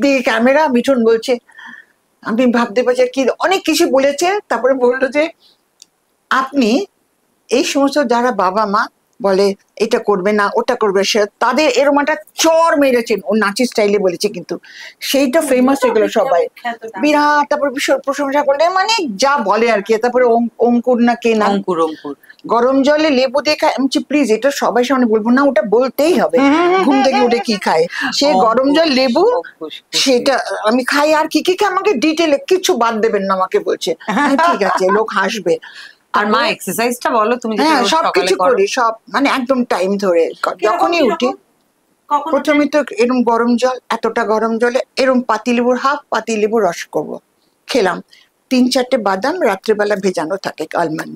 দিয়ে ক্যামেরা, মিঠুন বলছে, আমি ভাবতে পারছি কি অনেক কিছু বলেছে। তারপরে বললো যে আপনি এই সমস্ত যারা বাবা মা বলে এটা করবে না ওটা করবে, সে তাদের এরকম একটা চর মেরেছেন, ও নাচের স্টাইলে বলেছে, কিন্তু সেইটা ফেমাস হয়ে গেল সবাই বিরাট, তারপর প্রশংসা করলে, মানে যা বলে আর কি। তারপরে অঙ্কুর না কে না, অঙ্কুর গরম জলে লেবু দিয়ে খায়, আমি প্লিজ এটা সবাই সামনে বলবো না, ওটা বলতেই হবে। ঘুম থেকে উঠে কি খায় সে, গরম জল লেবু, সেটা আমি খাই। আর কি কি খাই আমাকে ডিটেলে কিছু বাদ দেবেন না, আমাকে বলছে। ঠিক আছে, লোক হাসবে। আর মা এক্সারসাইজটা বলো তুমি? হ্যাঁ, সবকিছু করি, সব মানে একদম টাইম ধরে। যখনই উঠি প্রথমে তো এরকম গরম জল, এতটা গরম জলে এরকম পাতিলেবুর হাফ পাতিলেবুর রস করবো, খেলাম। 3-4টে বাদাম রাত্রেবেলা ভেজানো থাকে, আলমন্ড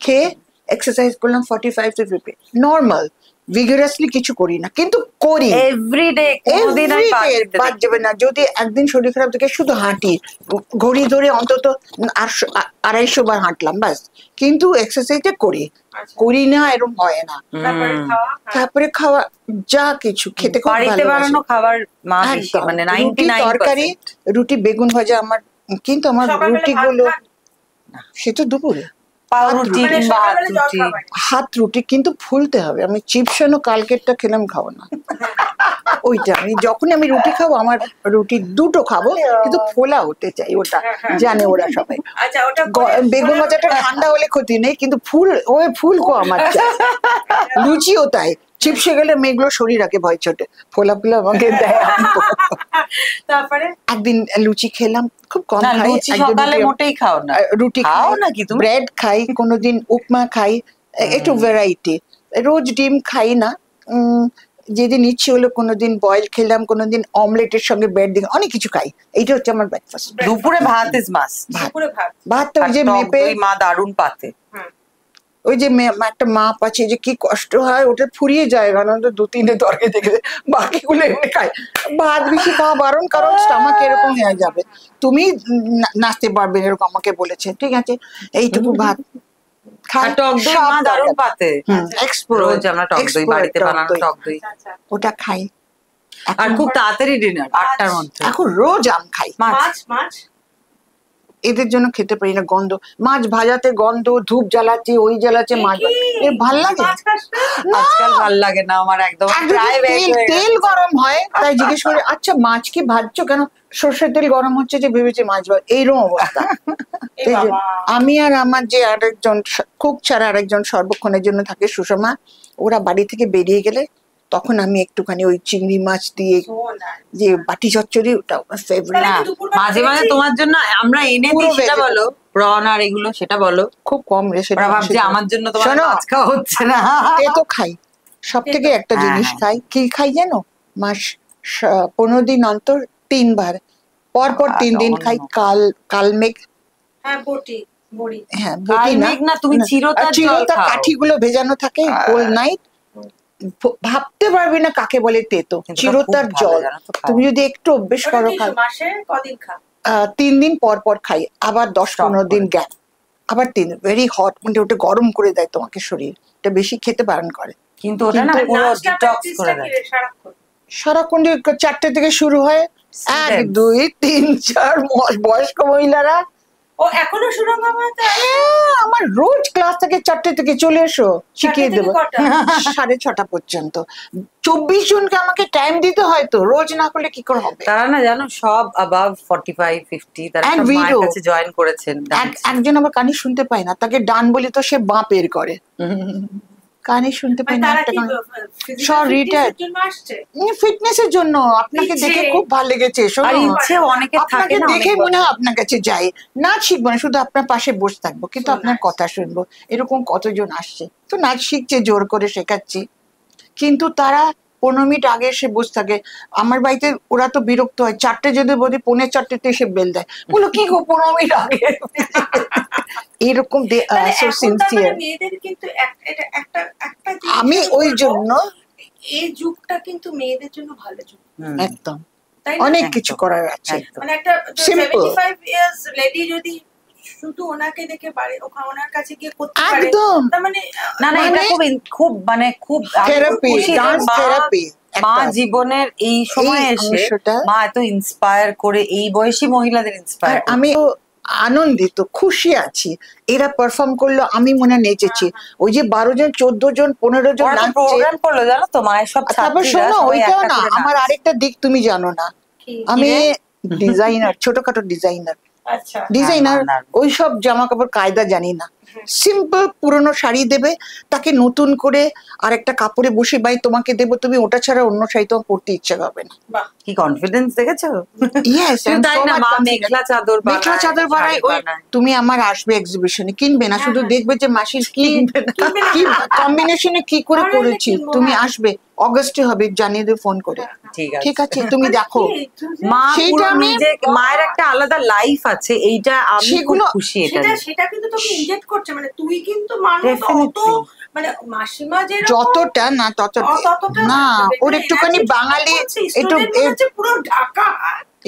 খেয়ে এক্সারসাইজ করলাম 45 to 50। নর্মাল ভিগারাসলি কিছু করি না, কিন্তু করি এভরিডে, কোনদিন আমি বাদ যাবে না। যদি একদিন শরীর খারাপ থাকে শুধু হাঁটি, ঘড়ি ধরে অন্তত 250 বার হাঁটলাম ব্যাস, কিন্তু এক্সারসাইজটা করি। করি না এরকম হয় না। তারপরে খাওয়া যা কিছু খেতে খুব ভালোবাসি। খাবার মানে 99% তরকারি, রুটি, বেগুন ভাজা আমার, কিন্তু আমার রুটি গুলো সে তো দুপুরে হাত রুটি, কিন্তু ফুলতে হবে। আমি চিপসানো কালকেরটা খেলাম, খাবো না ওইটা। আমি যখনই আমি রুটি খাবো, আমার রুটি 2টো খাবো, কিন্তু ফোলা হতে চাই, ওটা জানে ওরা সবাই। বেগুন ভাজাটা ঠান্ডা হলে ক্ষতি নেই, কিন্তু ফুল আমার চাই। লুচিও তাই, চিপসে গেলে মেয়েগুলো শরীর রাখে ভয় ছোটে, ফোলা ফোলা আমাকে দেয়। তারপরে একদিন লুচি খেলাম, খুব কম খাই। সকালে মোটেই খাও না? রুটি খাও নাকি তুমি? ব্রেড খাই, কোনোদিন উপমা খাই, একটু ভ্যারাইটি। রোজ ডিম খাই না, যেদিন ইচ্ছে হলো কোনোদিন বয়েল খেলাম, কোনোদিন অমলেটের সঙ্গে ব্রেড দিয়ে, অনেক কিছু খাই। এইটা হচ্ছে আমার ব্রেকফাস্ট। দুপুরে ভাত ইজ মাস্ট। ভাতটা ওই যে মেপে মা দারুন পাতে, ওই যে একটা মাপ আছে, যে কি কষ্ট হয়, ওটা ফুরিয়ে যায়, কারণ 2-3টে তরকারি দেখে, বাকিগুলো এমনি খায়। ভাত বেশি খাওয়া বারণ, কারণ স্টমাক এরকম হয়ে যাবে, তুমি নাচতে পারবে এরকম আমাকে বলেছে। ঠিক আছে, এইটুকু ভাত ওটা খাই। আর খুব তাড়াতাড়ি ডিনার 8টার মধ্যে। এখন রোজ আম খাই। মাছ এদের জন্য খেতে পারি না, গন্ধ, মাছ ভাজাতে গন্ধ, ধূপ জ্বালাচ্ছে, ওই জ্বালাচ্ছে, মাছ ভাল লাগে আজকাল ভাল লাগে না আমার, একদম তেল গরম হয়, তাই জিজ্ঞেস করি আচ্ছা মাছ কি ভাজছো কেন? সর্ষের তেল গরম হচ্ছে যে ভেবেছে মাছ ভাজ, এইরকম অবস্থা। আমি আর আমার যে আরেকজন কুক ছাড়া আরেকজন সর্বক্ষণের জন্য থাকে, সুষমা, ওরা বাড়ি থেকে বেরিয়ে গেলে তখন আমি একটুখানি ওই চিংড়ি মাছ দিয়ে যে বাটি চচ্চড়ি, ওটা আমার ফেভারিট। মাঝে মাঝে তোমার জন্য আমরা এনে দিই, সেটা বলো, প্রন আর এগুলো সেটা বলো। খুব কম রে, সেটা ভাবছি আমার জন্য তোমার মাছ খাওয়া হচ্ছে না। তো খাই, সব থেকে একটা জিনিস খাই, কি খাই জানো? মাস 15 দিন অন্তর 3 বার, পরপর 3 দিন খাই কালমেঘ। হ্যাঁ, বটি বড়ি। হ্যাঁ, বটি না, তুমি চিরতার কাঠিগুলো ভেজানো থাকে হোল নাইট, ভাবতে পারবে না কাকে বলে তেতো, চিরতার জল। তুমি যদি একটু অভ্যেস করো, মাসে কদিন খাও? 3 দিন পর পর খাই, আবার 10-15 দিন গ্যাপ, আবার 3। ভেরি হট, মানে ওটা গরম করে দেয় তোমাকে শরীর, এটা বেশি খেতে বারণ করে, কিন্তু ওটা না পুরো ডিটক্স করে দেয়। সারাক্ষণ 4টে থেকে শুরু হয়, 1, 2, 3, 4 বয়স্ক মহিলারা ও এখনো সুরঙ্গা মাতা। আমার রোজ ক্লাস থেকে 4টে থেকে চলে এসো, শিখিয়ে দেবো 6:30 পর্যন্ত। 24 জনকে আমাকে টাইম দিতে হয়, তো রোজ না করলে কি করে হবে? তারা না জানো সব above 45-50 তারা সব মায়ের কাছে জয়েন করেছেন। একজন আবার কানে শুনতে পায় না, তাকে ডান বলি তো সে বাঁ বের করে, কানে শুনতে পায় না। সব রিটায়ার্ড, ফিটনেসের জন্য। আপনাকে দেখে খুব ভালো লেগেছে, আপনাকে দেখে মনে হয় আপনার কাছে যাই, নাচ শিখবো না, শুধু আপনার পাশে বসে থাকবো, কিন্তু আপনার কথা শুনবো। এরকম কতজন আসছে, তো নাচ শিখছে, জোর করে শেখাচ্ছি, কিন্তু তারা 15 মিনিট আগে এসে বসে থাকে। আমার বাড়িতে ওরা তো বিরক্ত হয়, 4টে যদি বলি 4:45 এসে বেল দেয়, বলো কি গো 15 মিনিট আগে। এরকম আমি ওই জন্য এই যুগটা কিন্তু মেয়েদের জন্য ভালো যুগ, একদম অনেক কিছু করার আছে। মানে একটা 75 ইয়ার্স লেডি যদি শুধু ওনাকে দেখে পারে, ওনার কাছে গিয়ে করতে পারে, তার মানে না এটা খুব মানে খুব থেরাপি, ডান্স থেরাপি। মা জীবনের এই সময় এসে মা এত ইন্সপায়ার করে, এই বয়সী মহিলাদের ইন্সপায়ার। আমি আনন্দিত, খুশি আছি। এরা পারফর্ম করলো, আমি মনে হয় নেচেছি। ওই যে 12 জন 14 জন 15 জন ওরা তো নাচছে। প্রোগ্রাম করলো জানো তো, মায়ের সব তারপর ছাত্রীরা শোনো, সবাই ওইটাও একটা না, করে আমার নাচ। আরেকটা দিক তুমি জানো না, কি? আমি রে? ডিজাইনার, ছোটখাটো ডিজাইনার। আচ্ছা ডিজাইনার না, ওইসব জামা কাপড় কায়দা জানি না। সিম্পল পুরনো শাড়ি দেবে, তাকে নতুন করে আর একটা কাপড়ে বসে বাই তোমাকে দেবো, তুমি ওটা ছাড়া অন্য শাড়ি তোমার পরতে ইচ্ছা হবে না। বাহ, কি কনফিডেন্স দেখেছো? Yes, শুধু I'm তাই so না, much মা confident. মেখলা চাদর বানায়, মেখলা চাদর বানায়, শাড়ি ওই বানায়। তুমি আমার আসবে এক্সিবিশনে, কিনবে না, শুধু হ্যাঁ। দেখবে যে মাসির কি কিনবে না। কি কম্বিনেশনে কি করে ভালো লাগলে করেছি। কিনবো, তুমি হ্যাঁ। আসবে, অগস্টে হবে, জানিয়ে দেবে ফোন করে। ঠিক ঠিক আছে। আছে, তুমি মানে দেখো। কি, তুমি যে- মা সেইটা পুরো আমি- নিজে, মায়ের একটা আলাদা লাইফ আছে, এইটা আমি খুব সেগুলো- খুশি এটা সেটা নিয়ে। সেটা কিন্তু তোকে ইনজেক্ট করছে, মানে তুই কিন্তু মানুষ অত, Definitely. মানে মাসিমা যেরকম যতটা না ততটা ততটা না, ওর মানে একটুখানি energy বাঙালি, বলছি, একটু student মনে হচ্ছে পুরো ঢাকা।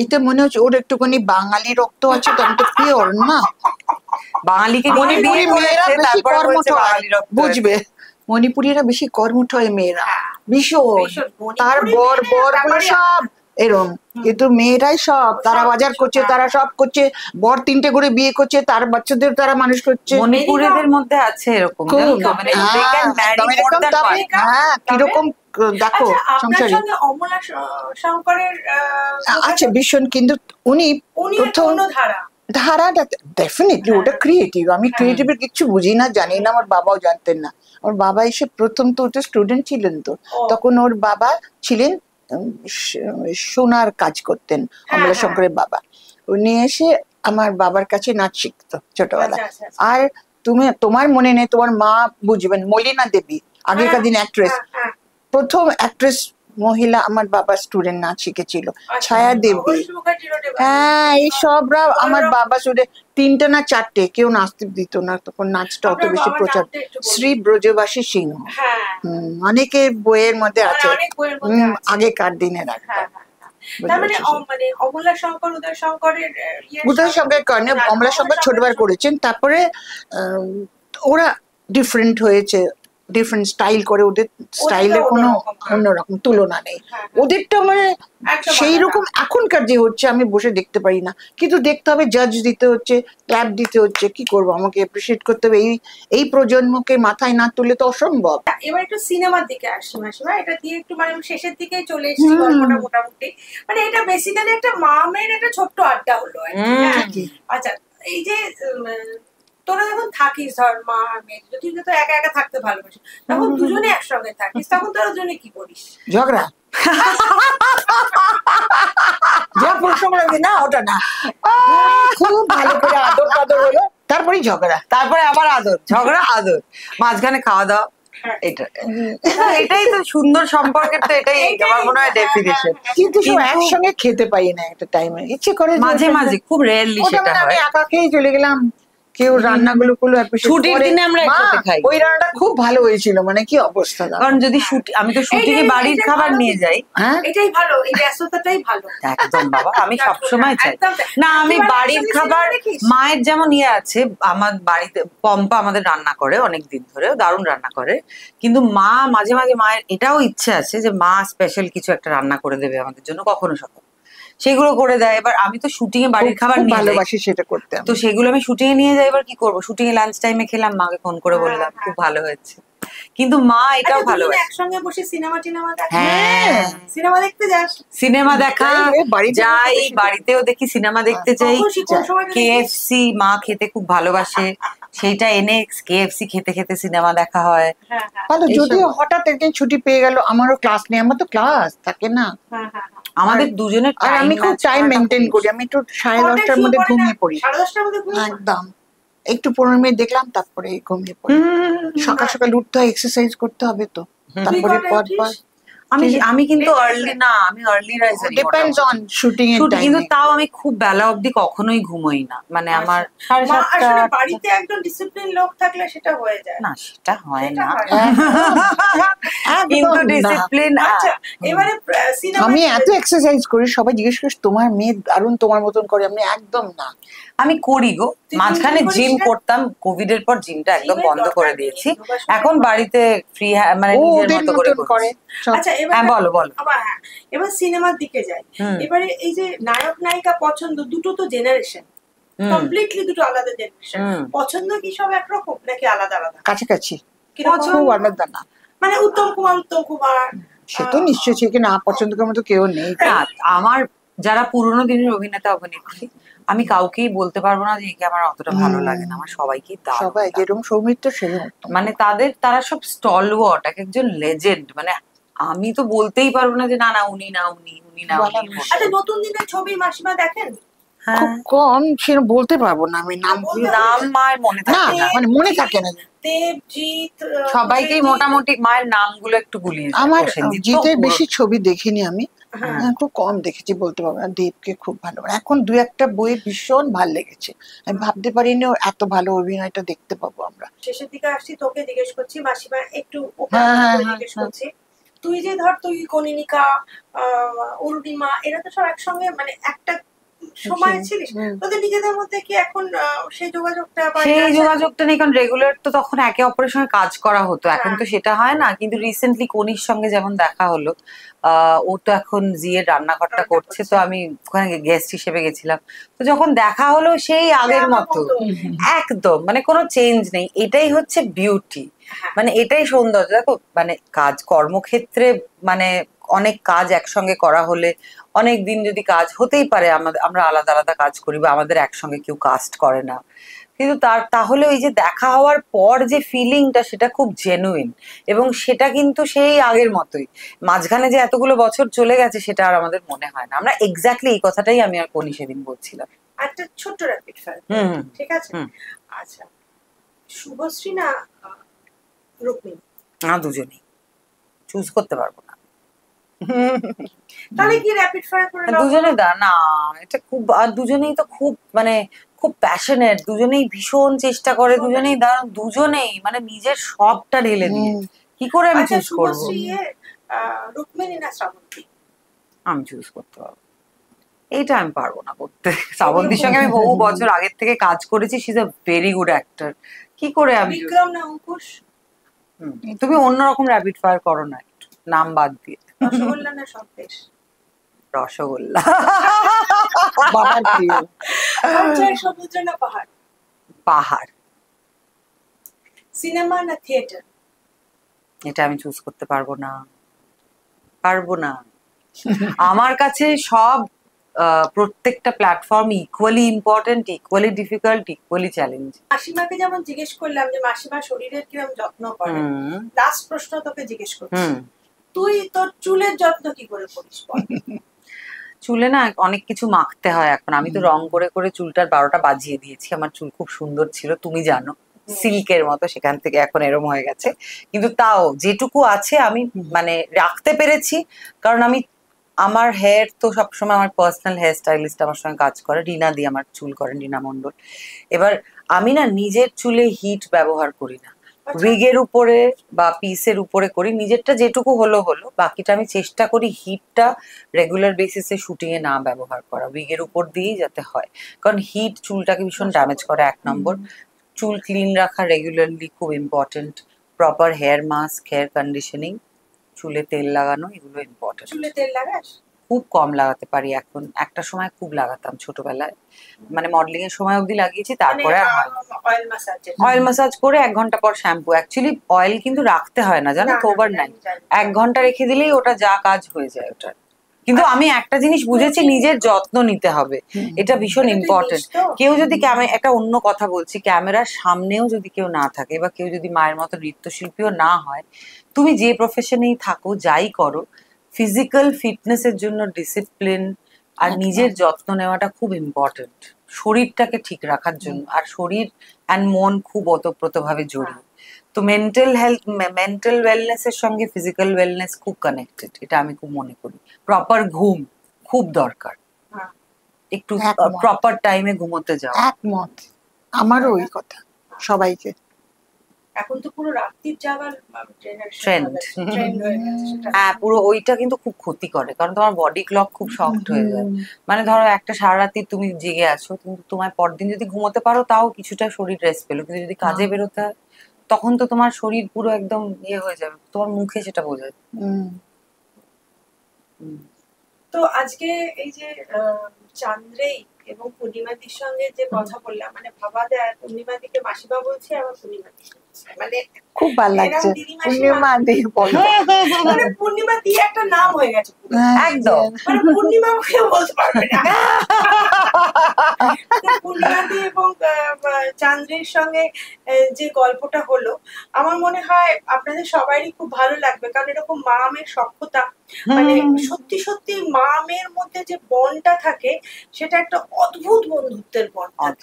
এটা মনে হচ্ছে ওর একটুখানি বাঙালি রক্ত আছে, তো আমি তো পিওর না। বাঙালিকে নিয়ে মণিপুরি বিয়ে মেয়েরা করেছে, বেশি তারপরে কর্মঠ বলছে হয়, বাঙালি রক্ত বুঝবে, মণিপুরীরা বেশি কর্মঠ হয় মেয়েরা, ভীষণ। ভীষণ। তার মণিপুরি বর মেয়েদের বর গুলো ব্যাপারে সব এরম, কিন্তু মেয়েরাই সব, তারা সব বাজার কিছু, করছে, হ্যাঁ। তারা সব করছে, বর 3টে করে বিয়ে করছে, তার বাচ্চাদের তারা মানুষ করছে। মণিপুরীদের মধ্যে আছে এরকম, খুব, জানো তো? মানে they can হ্যাঁ, marry একদম more এরকম। than তবে one. হ্যাঁ, কিরকম দেখো আচ্ছা, আপনার সংসারে সঙ্গে অমলা শঙ্করের আছে ভীষণ, কিন্তু উনি উনি একটা প্রথম অন্য ধারা। ধারাটা ডেফিনেটলি ওটা ক্রিয়েটিভ, আমি ক্রিয়েটিভের কিছু বুঝি না, জানি না, আমার বাবাও জানতেন না। ওর বাবা এসে প্রথম তো ওটা স্টুডেন্ট ছিলেন, তো তখন ওর বাবা ছিলেন সোনার কাজ করতেন, অমলা শঙ্করের বাবা। উনি এসে আমার বাবার কাছে নাচ শিখতো ছোটবেলা। আচ্ছা, আচ্ছা, আচ্ছা। আর তোমার মনে নেই, তোমার মা বুঝবেন, মলিনা দেবী, আগেকার দিন অ্যাক্ট্রেস, হ্যাঁ, প্রথম অ্যাক্ট্রেস মহিলা আমার বাবা স্টুডেন্ট নাচ শিখেছিল, আচ্ছা। ছায়া দেবী। অবনীশ মুখার্জি রোডে বাড়ি। হ্যাঁ, এই সবরা আমার বাবা শুধু 3টে না 4টে, কেউ নাচতে দিত না তখন, নাচটা অত আপনার বেশি বাবার প্রচার। নামটা একটু বলুন। শ্রী ব্রজবাসী সিংহ, হ্যাঁ, অনেকে বইয়ের মধ্যে আমার আছে, অনেক বইয়ের মধ্যে আছে। আগেকার দিনের হ্যাঁ, একদম। হ্যাঁ, হ্যাঁ। তার মানে মানে অমলা শঙ্কর, উদয় শঙ্করের উদয় শঙ্করের কারণে অমলা শঙ্কর ছোটবার করেছেন, তারপরে ওরা ডিফারেন্ট হয়েছে, ডিফারেন্ট স্টাইল করে, ওদের স্টাইলের কোনো অন্যরকম তুলনা নেই। ওদেরটা মানে একদম সেই আলাদা। রকম এখনকার যে হচ্ছে আমি বসে দেখতে পারি না, কিন্তু দেখতে হবে, জাজ দিতে হচ্ছে, ক্ল্যাপ দিতে হচ্ছে, কি করব, আমাকে অ্যাপ্রিসিয়েট করতে হবে। এই প্রজন্মকে মাথায় না তুললে তো অসম্ভব। এবার একটু সিনেমার দিকে আসি মাসিমা, এটা দিয়ে একটু মানে আমি শেষের দিকে চলে এসেছি গল্পটা মোটামুটি। মানে এটা বেসিক্যালি একটা মা মেয়ের একটা ছোট্ট আড্ডা হলো আর কি, হ্যাঁ। আচ্ছা, এই যে তোরা যখন থাকিস, ধর মা আর মেয়ে যদি তো একা একা থাকতে ভালোবাসি, তখন দুজনে একসঙ্গে থাকিস, তখন তোরা দুজনে কি করিস? ঝগড়া। যা প্রশ্ন লাগে না, ওটা না, খুব ভালো করে আদর টাদর হলো, তারপরেই ঝগড়া, তারপরে আবার আদর, ঝগড়া, আদর, মাঝখানে খাওয়া দাওয়া। এটা এটাই তো সুন্দর সম্পর্কের, তো এটাই আমার মনে হয় ডেফিনিশন। কিন্তু সব একসঙ্গে খেতে পাই না একটা টাইমে, ইচ্ছে করে মাঝে মাঝে, খুব রেয়ারলি ওটা সেটা মানে আমি হয়। একা খেয়ে চলে গেলাম, কেউ রান্নাগুলো করলো, ছুটির দিনে আমরা একসাথে খাই। ওই রান্নাটা খুব ভালো হয়েছিল, মানে কি অবস্থা। কারণ যদি আমি তো শুটিংয়ে বাড়ির খাবার নিয়ে যাই। হ্যাঁ, এটাই ভালো, এই ব্যস্ততাটাই ভালো। একদম বাবা, আমি সবসময় চাই না, আমি বাড়ির খাবার, মায়ের যেমন আছে, আমার বাড়িতে পম্পা আমাদের রান্না করে অনেক দিন ধরে, দারুণ রান্না করে, কিন্তু মা মাঝে মাঝে, মায়ের এটাও ইচ্ছে আছে যে মা স্পেশাল কিছু একটা রান্না করে দেবে আমাদের জন্য, কখনো সকাল সেগুলো করে দেয়। এবার আমি তো শুটিং এ বাড়ির খাবার নিয়ে ভালোবাসি সেটা করতে, তো সেগুলো আমি শুটিং এ নিয়ে যাই। এবার কি করবো, শুটিং এ লাঞ্চ টাইমে খেলাম, মাকে ফোন করে বললাম খুব ভালো হয়েছে, কিন্তু মা এটাও ভালোবাসে। একসঙ্গে বসে সিনেমা দেখা, হ্যাঁ, সিনেমা দেখতে যাস, সিনেমা দেখা যাই, বাড়িতেও দেখি, সিনেমা দেখতে যাই। কেএফসি মা খেতে খুব ভালোবাসে, সেইটা এনে কেএফসি খেতে খেতে সিনেমা দেখা হয়। ভালো, যদিও হঠাৎ একদিন ছুটি পেয়ে গেল, আমারও ক্লাস নেই, আমার তো ক্লাস থাকে না, আমাদের দুজনের, আর আমি খুব টাইম মেনটেন করি, আমি একটু 10:30টার মধ্যে ঘুমিয়ে পড়ি, 10:30টার মধ্যে একদম একটু 15 মিনিট দেখলাম, তারপরে ঘুমিয়ে পড়ি। সকাল সকাল উঠতে হয়, এক্সারসাইজ করতে হবে, তো তারপরে পর আমি কিন্তু আর্লি না, আমি early raiser, depends on shooting এর টাইম, কিন্তু তাও আমি খুব বেলা অবধি কখনোই ঘুমোই না, মানে আমার 7:30 বাড়িতে একদম ডিসিপ্লিন লোক থাকলে সেটা হয়ে যায় না, সেটা হয় না, কিন্তু ডিসিপ্লিন। আচ্ছা, এবারে সিনেমা, আমি এত এক্সারসাইজ করি, সবাই জিজ্ঞেস করে তোমার মেয়ে দারুণ তোমার মতন করে, আমি একদম না। আমি করি গো, মাঝখানে জিম করতাম, কোভিড এর পর জিমটা একদম বন্ধ করে দিয়েছি, এখন বাড়িতে ফ্রি, মানে নিজের মতো করে। আচ্ছা, হ্যাঁ বলো বলো। এবার সিনেমার দিকে যাই। এবারে এই যে নায়ক নায়িকা পছন্দ, দুটো তো জেনারেশন, কমপ্লিটলি দুটো আলাদা জেনারেশন। পছন্দ কি সব একরকম নাকি আলাদা আলাদা? কাছাকাছি, কিরকম? খুব আলাদা না। মানে উত্তম কুমার সে তো নিশ্চয়ই, সে কি না পছন্দ করার মতো কেউ নেই। না, আমার যারা পুরোনো দিনের অভিনেতা অভিনেত্রী, আমি কাউকেই বলতে পারবো না যে একে আমার অতটা ভালো লাগে না, আমার সবাইকেই দারুণ সবাই লাগে। যেরকম সৌমিত্র সেরকম মানে তারা সব স্টলওয়ার্ড, এক একজন লেজেন্ড। মানে আমি তো বলতেই পারবো না যে না না উনি না উনি, উনি না উনি। আচ্ছা, নতুন দিনের ছবি মাসিমা দেখেন? খুব কম, সেরকম বলতে পারবো না আমি নাম। নাম মায়ের মনে থাকে না, মানে মনে থাকে না। দেবজিৎ, সবাইকেই মোটামুটি মায়ের নামগুলো একটু গুলিয়ে যায়। আমার প্রসেনজিৎ তো জিতের পুরো- বেশি ছবি দেখিনি আমি, খুব কম দেখেছি বলতে পারবো না। দেবকে খুব ভালো, এখন দু একটা বই ভীষণ ভালো লেগেছে। আমি ভাবতে পারিনি ওর এত ভালো অভিনয়টা দেখতে পাবো আমরা। শেষের দিকে আসছি, তোকে জিজ্ঞেস করছি মাসিমা, একটু জিজ্ঞেস হ্যাঁ। করছি, তুই যে ধর তুই কনিনিকা, অরুণিমা, এরা তো সব একসঙ্গে মানে একটা সময় ছিলিস, তোদের নিজেদের মধ্যে কি এখন সেই যোগাযোগটা নেই? কারণ রেগুলার তো তখন একে অপরের সঙ্গে কাজ করা হতো, এখন তো সেটা হয় না। কিন্তু রিসেন্টলি কনির সঙ্গে যেমন দেখা হলো, ও তো এখন জিয়ের রান্নাঘরটা করছে, তো আমি ওখানে গেস্ট হিসেবে গেছিলাম। তো যখন দেখা হলো সেই আগের মতো একদম, মানে কোনো চেঞ্জ নেই। এটাই হচ্ছে বিউটি, মানে এটাই সৌন্দর্য। দেখো মানে কাজ কর্মক্ষেত্রে মানে অনেক কাজ একসঙ্গে করা হলে, অনেক দিন যদি কাজ হতেই পারে আমরা আলাদা আলাদা কাজ করি বা আমাদের একসঙ্গে কেউ কাস্ট করে না, কিন্তু তাহলে ওই যে দেখা হওয়ার পর যে ফিলিংটা, সেটা খুব জেনুইন। এবং সেটা কিন্তু সেই আগের মতোই। মাঝখানে যে এতগুলো বছর চলে গেছে সেটা আর আমাদের মনে হয় না। আমরা এক্স্যাক্টলি এই কথাটাই আমি আর কোনি সেদিন বলছিলাম। একটা ছোট্ট র্যাপিড ফায়ার, ঠিক আছে? আচ্ছা, শুভশ্রী না রুক্মিণী? না, দুজনেই, চুজ করতে পারবো না। তাহলে কি র্যাপিড ফায়ার করে দুজনে না, এটা খুব, আর দুজনেই তো খুব মানে খুব প্যাশনেট, দুজনেই ভীষণ চেষ্টা করে, দুজনেই দারুণ, দুজনেই মানে নিজের সবটা ঢেলে দিয়ে। কি করে আমি চুজ করবো? রুক্মিণী না শ্রাবন্তী? আমি চুজ করতে পারবো, এইটা আমি পারবো না করতে। শ্রাবন্তীর সঙ্গে আমি বহু বছর আগের থেকে কাজ করেছি, she is a very good actor. কি করে আমি? বিক্রম না অঙ্কুশ? তুমি অন্যরকম র্যাপিড ফায়ার করো না, একটু নাম বাদ দিয়ে। রসগোল্লা না সন্দেশ? রসগোল্লা। বাবার প্রিয়। আচ্ছা, সমুদ্র না পাহাড়? পাহাড়। সিনেমা না থিয়েটার? এটা আমি চুজ করতে পারবো না, পারবো না। আমার কাছে সব প্রত্যেকটা platform equally important, equally difficult, equally challenge. মাসিমাকে যেমন জিজ্ঞেস করলাম যে মাসিমা শরীরের কিরকম যত্ন করে, লাস্ট প্রশ্ন তোকে জিজ্ঞেস করছি, তুই তোর চুলের যত্ন কি করে করিস? চুলে না অনেক কিছু মাখতে হয় এখন। আমি তো রং করে করে চুলটার 12টা বাজিয়ে দিয়েছি। আমার চুল খুব সুন্দর ছিল, তুমি জানো, সিল্কের মতো, সেখান থেকে এখন এরম হয়ে গেছে। কিন্তু তাও যেটুকু আছে আমি মানে রাখতে পেরেছি, কারণ আমার হেয়ার তো সবসময় আমার পার্সোনাল হেয়ার স্টাইলিস্ট আমার সঙ্গে কাজ করে, রিনা দি আমার চুল করেন, রিনা মন্ডল। এবার আমি না নিজের চুলে হিট ব্যবহার করি না, উইগের উপরে বা পিসের উপরে করি। নিজেরটা যেটুকু হলো, বাকিটা আমি চেষ্টা করি হিটটা রেগুলার বেসিসে শুটিং এ না ব্যবহার করা, উইগের উপর দিয়েই যাতে হয়। কারণ হিট চুলটাকে ভীষণ ড্যামেজ করে, 1 নম্বর। চুল ক্লিন রাখা রেগুলারলি খুব important, proper hair mask, hair conditioning, চুলে তেল লাগানো, এগুলো ইম্পর্টেন্ট। চুলে তেল লাগাস? খুব কম লাগাতে পারি এখন, একটা সময় খুব লাগাতাম ছোটবেলায়, মানে মডেলিং এর সময় অবধি লাগিয়েছি, তারপরে আর হয় না। অয়েল ম্যাসাজ করে 1 ঘন্টা পর শ্যাম্পু। অ্যাকচুয়ালি অয়েল কিন্তু রাখতে হয় না, জানো তো, ওভারনাইট 1 ঘন্টা রেখে দিলেই ওটা যা কাজ হয়ে যায় ওটার। কিন্তু আমি একটা জিনিস বুঝেছি, নিজের যত্ন নিতে হবে, এটা ভীষণ ইম্পর্টেন্ট। কেউ যদি একটা অন্য কথা বলছি, ক্যামেরার সামনেও যদি কেউ না থাকে, বা কেউ যদি মায়ের মতো নৃত্যশিল্পীও না হয়, তুমি যে প্রফেশনেই থাকো, যাই করো, ফিজিক্যাল ফিটনেসের জন্য ডিসিপ্লিন আর নিজের যত্ন নেওয়াটা খুব ইম্পর্টেন্ট, শরীরটাকে ঠিক রাখার জন্য। আর শরীর অ্যান্ড মন খুব ওতপ্রোতভাবে জড়িয়ে। তো মেন্টাল ওয়েলনেস এর সঙ্গে ফিজিক্যাল ওয়েলনেস খুব কানেক্টেড, এটা আমি খুব মনে করি। প্রপার ঘুম খুব দরকার, একটু প্রপার টাইমে ঘুমোতে যাও। একমত, আমারও ওই কথা, সবাইকে। এখন তো পুরো রাত্রির জাগার ট্রেন্ড, হ্যাঁ, পুরো ওইটা কিন্তু খুব ক্ষতি করে, কারণ তোমার বডি ক্লক খুব শক্ট হয়ে যায়। মানে ধরো একটা সারা রাত্রি তুমি জেগে আছো, কিন্তু তোমার পরদিন যদি ঘুমোতে পারো তাও কিছুটা শরীর রেস্ট পেলো, কিন্তু যদি কাজে বেরোতে হয় তখন তো তোমার শরীর পুরো একদম হয়ে যাবে, তোমার মুখে সেটা বোঝা যায়। তো আজকে এই যে চান্দ্রেই এবং পূর্ণিমাদির সঙ্গে যে কথা বললাম, মানে ভাবা যায় পূর্ণিমাদিকে মাসিমা বলছে, আবার পূর্ণিমাদি বলছে, মানে খুব ভালো লাগছে পূর্ণিমা দি বলো। মানে পূর্ণিমা দিয়ে একটা নাম হয়ে গেছে পুরো। একদম। মানে পূর্ণিমা কেউ বলতে পারবে না। তো পূর্ণিমাদি এবং চান্দ্রের সঙ্গে যে গল্পটা হলো, আমার মনে হয় আপনাদের সবারই খুব ভালো লাগবে, কারণ এরকম মা মেয়ের সখ্যতা, মানে সত্যি সত্যি মা মেয়ের মধ্যে যে বন্ডটা থাকে সেটা একটা অদ্ভুত বন্ধুত্বের বন্ড।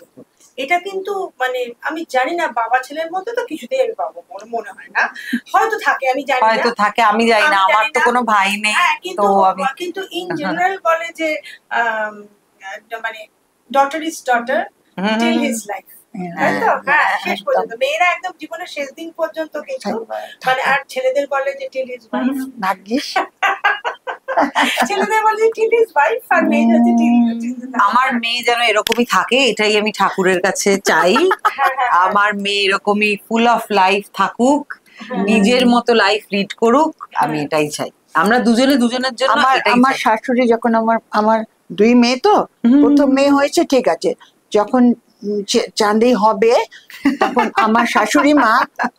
এটা কিন্তু মানে আমি জানি না, বাবা ছেলের মধ্যে তো কিছুতেই আমি পাবো মনে হয় না, হয়তো থাকে, আমি জানি না, হয়তো থাকে, আমি জানি না, আমার তো কোনো ভাই নেই। তো আমি কিন্তু ইন জেনারেল বলে যে মানে daughter is daughter till his life, তাই তো? হ্যাঁ, শেষ পর্যন্ত মেয়েরা একদম জীবনের শেষ দিন পর্যন্ত কিন্তু মানে, আর ছেলেদের বলে যে টিল হিজ ওয়াইফ, ভাগ্যিস ছেলেদের বলে টিল হিজ ওয়াইফ, আর মেয়েদের যে টিল। আমার মেয়ে যেন এরকমই থাকে, এটাই আমি ঠাকুরের কাছে চাই। আমার মেয়ে এরকমই ফুল অফ লাইফ থাকুক, নিজের মতো লাইফ লিড করুক, আমি এটাই চাই। আমরা দুজনে দুজনের জন্য। আমার শাশুড়ি যখন আমার দুই মেয়ে, তো প্রথম মেয়ে হয়েছে ঠিক আছে, যখন চাঁদেই হবে তখন আমার শাশুড়ি মা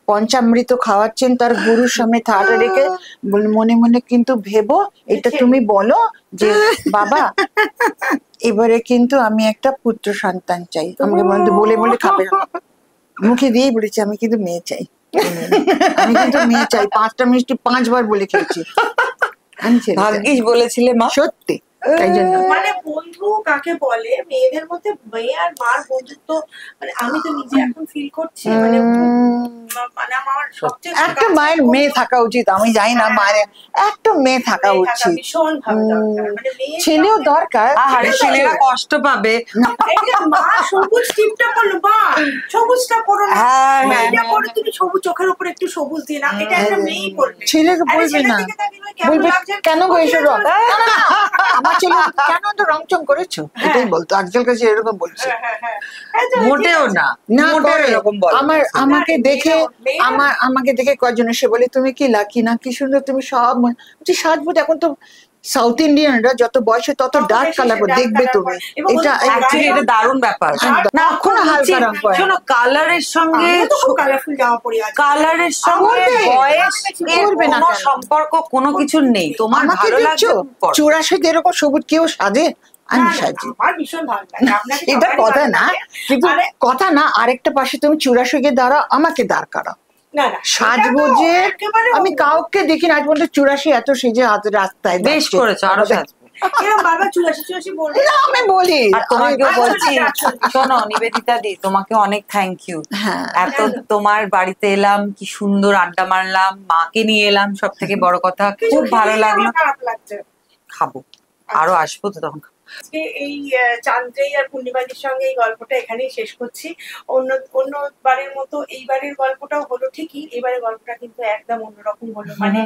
পঞ্চামৃত খাওয়াচ্ছেন তার গুরুর সামনে থাটা রেখে, মনে মনে কিন্তু ভেবো এটা তুমি বলো যে বাবা এবারে কিন্তু আমি একটা পুত্র সন্তান চাই। আমাকে বলে বলে খাবে না, মুখে দিয়েই বলেছি আমি কিন্তু মেয়ে চাই, আমি কিন্তু মেয়ে চাই। 5টা মিষ্টি 5 বার বলে খেয়েছি। ভাগ্যিস বলেছিলে মা, সত্যি। তাই জন্য মানে বন্ধু কাকে বলে, মেয়েদের মধ্যে মেয়ে আর মার বন্ধুত্ব, মানে আমি তো নিজে এখন ফিল করছি, মানে মানে আমার সবচেয়ে একটা মায়ের মেয়ে থাকা উচিত। আমি জানি না, মায়ের একটা মেয়ে থাকা উচিত, ভীষণ ভাবে দরকার, মানে ছেলেও দরকার। আরে ছেলেরা কষ্ট পাবে। এই যে মা সবুজ টিপটা পড়লো, মা সবুজটা পড়ো না, মেয়েটা পড়ো তুমি সবুজ, চোখের উপর একটু সবুজ দিয়ে না, এটা একটা মেয়েই পড়বে, ছেলেকে বলবে না, বলবে কেন গো এসব রং, আমার ছেলে কেন তো রং চং করেছো, এটাই বলতো। আজকাল কাছে এরকম বলছে, মোটেও না, না মোটেও এরকম বলে। আমাকে দেখে কজন এসে বলে তুমি কি লাকি না, কি সুন্দর তুমি সব সাজবো। এখন তো সাউথ ইন্ডিয়ানরা যত বয়সে তত ডার্ক কালার দেখবে তুমি, এটা অ্যাকচুয়ালি এটা দারুণ ব্যাপার না, কোনো হালকা রং করে। শোনো, কালারের সঙ্গে কালারফুল জামা পরে আছে, কালারের সঙ্গে বয়স করবে না, কোনো সম্পর্ক কোনো কিছু নেই। তোমার ভালো লাগছে, 84 এরকম সবুজ কেউ সাজে, আমি সাজি, আমার ভীষণ ভালো লাগে। আপনাকে এটা কথা না, কিন্তু কথা না, আরেকটা পাশে তুমি 84 গিয়ে দাঁড়াও, আমাকে দাঁড় করাও। সাজগোজে আমি কাউকে দেখি না আজ পর্যন্ত 84 এত সেজে রাস্তায়। বেশ করেছো, আরো সাজবো। আমি বলি, আর তোমাকেও বলছি, শোনো নিবেদিতা দি, তোমাকে অনেক থ্যাংক ইউ। এত তোমার বাড়িতে এলাম, কি সুন্দর আড্ডা মারলাম, মাকে নিয়ে এলাম, সব থেকে বড় কথা খুব ভালো লাগলো। খাবো, আরো আসবো তো তখন। আজকে এই চান্দ্রেই আর পূর্ণিমাদির সঙ্গে এই গল্পটা এখানেই শেষ করছি। অন্যবারের মতো এইবারের গল্পটাও হলো ঠিকই, এবারের গল্পটা কিন্তু একদম অন্যরকম হলো। মানে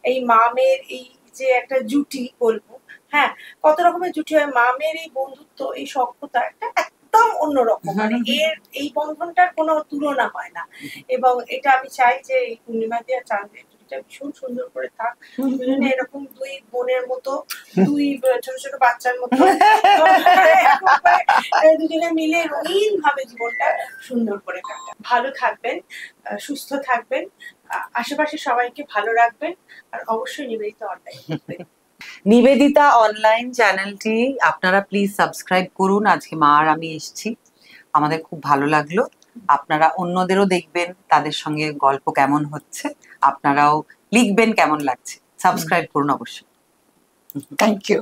এই মা মেয়ের এই যে একটা জুটি বলবো, হ্যাঁ, কত রকমের জুটি হয়, মা মেয়ের এই বন্ধুত্ব, এই সখ্যতা একটা একদম অন্যরকম, মানে এই বন্ধনটার কোনো তুলনা হয় না। এবং এটা আমি চাই যে এই পূর্ণিমাদি আর চান্দ্রের ভীষণ সুন্দর করে থাক, দুজনে এরকম দুই বোনের মতো, দুই ছোট ছোট বাচ্চার মতো দুজনে মিলে রঙিন ভাবে জীবনটা সুন্দর করে কাটা। ভালো থাকবেন, সুস্থ থাকবেন, আশেপাশে সবাইকে ভালো রাখবেন, আর অবশ্যই নিবেদিতা অনলাইন দেখবেন। নিবেদিতা অনলাইন চ্যানেলটি আপনারা প্লিজ সাবস্ক্রাইব করুন। আজকে মা আর আমি এসেছি, আমাদের খুব ভালো লাগলো। আপনারা অন্যদেরও দেখবেন, তাদের সঙ্গে গল্প কেমন হচ্ছে, আপনারাও লিখবেন কেমন লাগছে। সাবস্ক্রাইব করুন অবশ্যই। Thank you.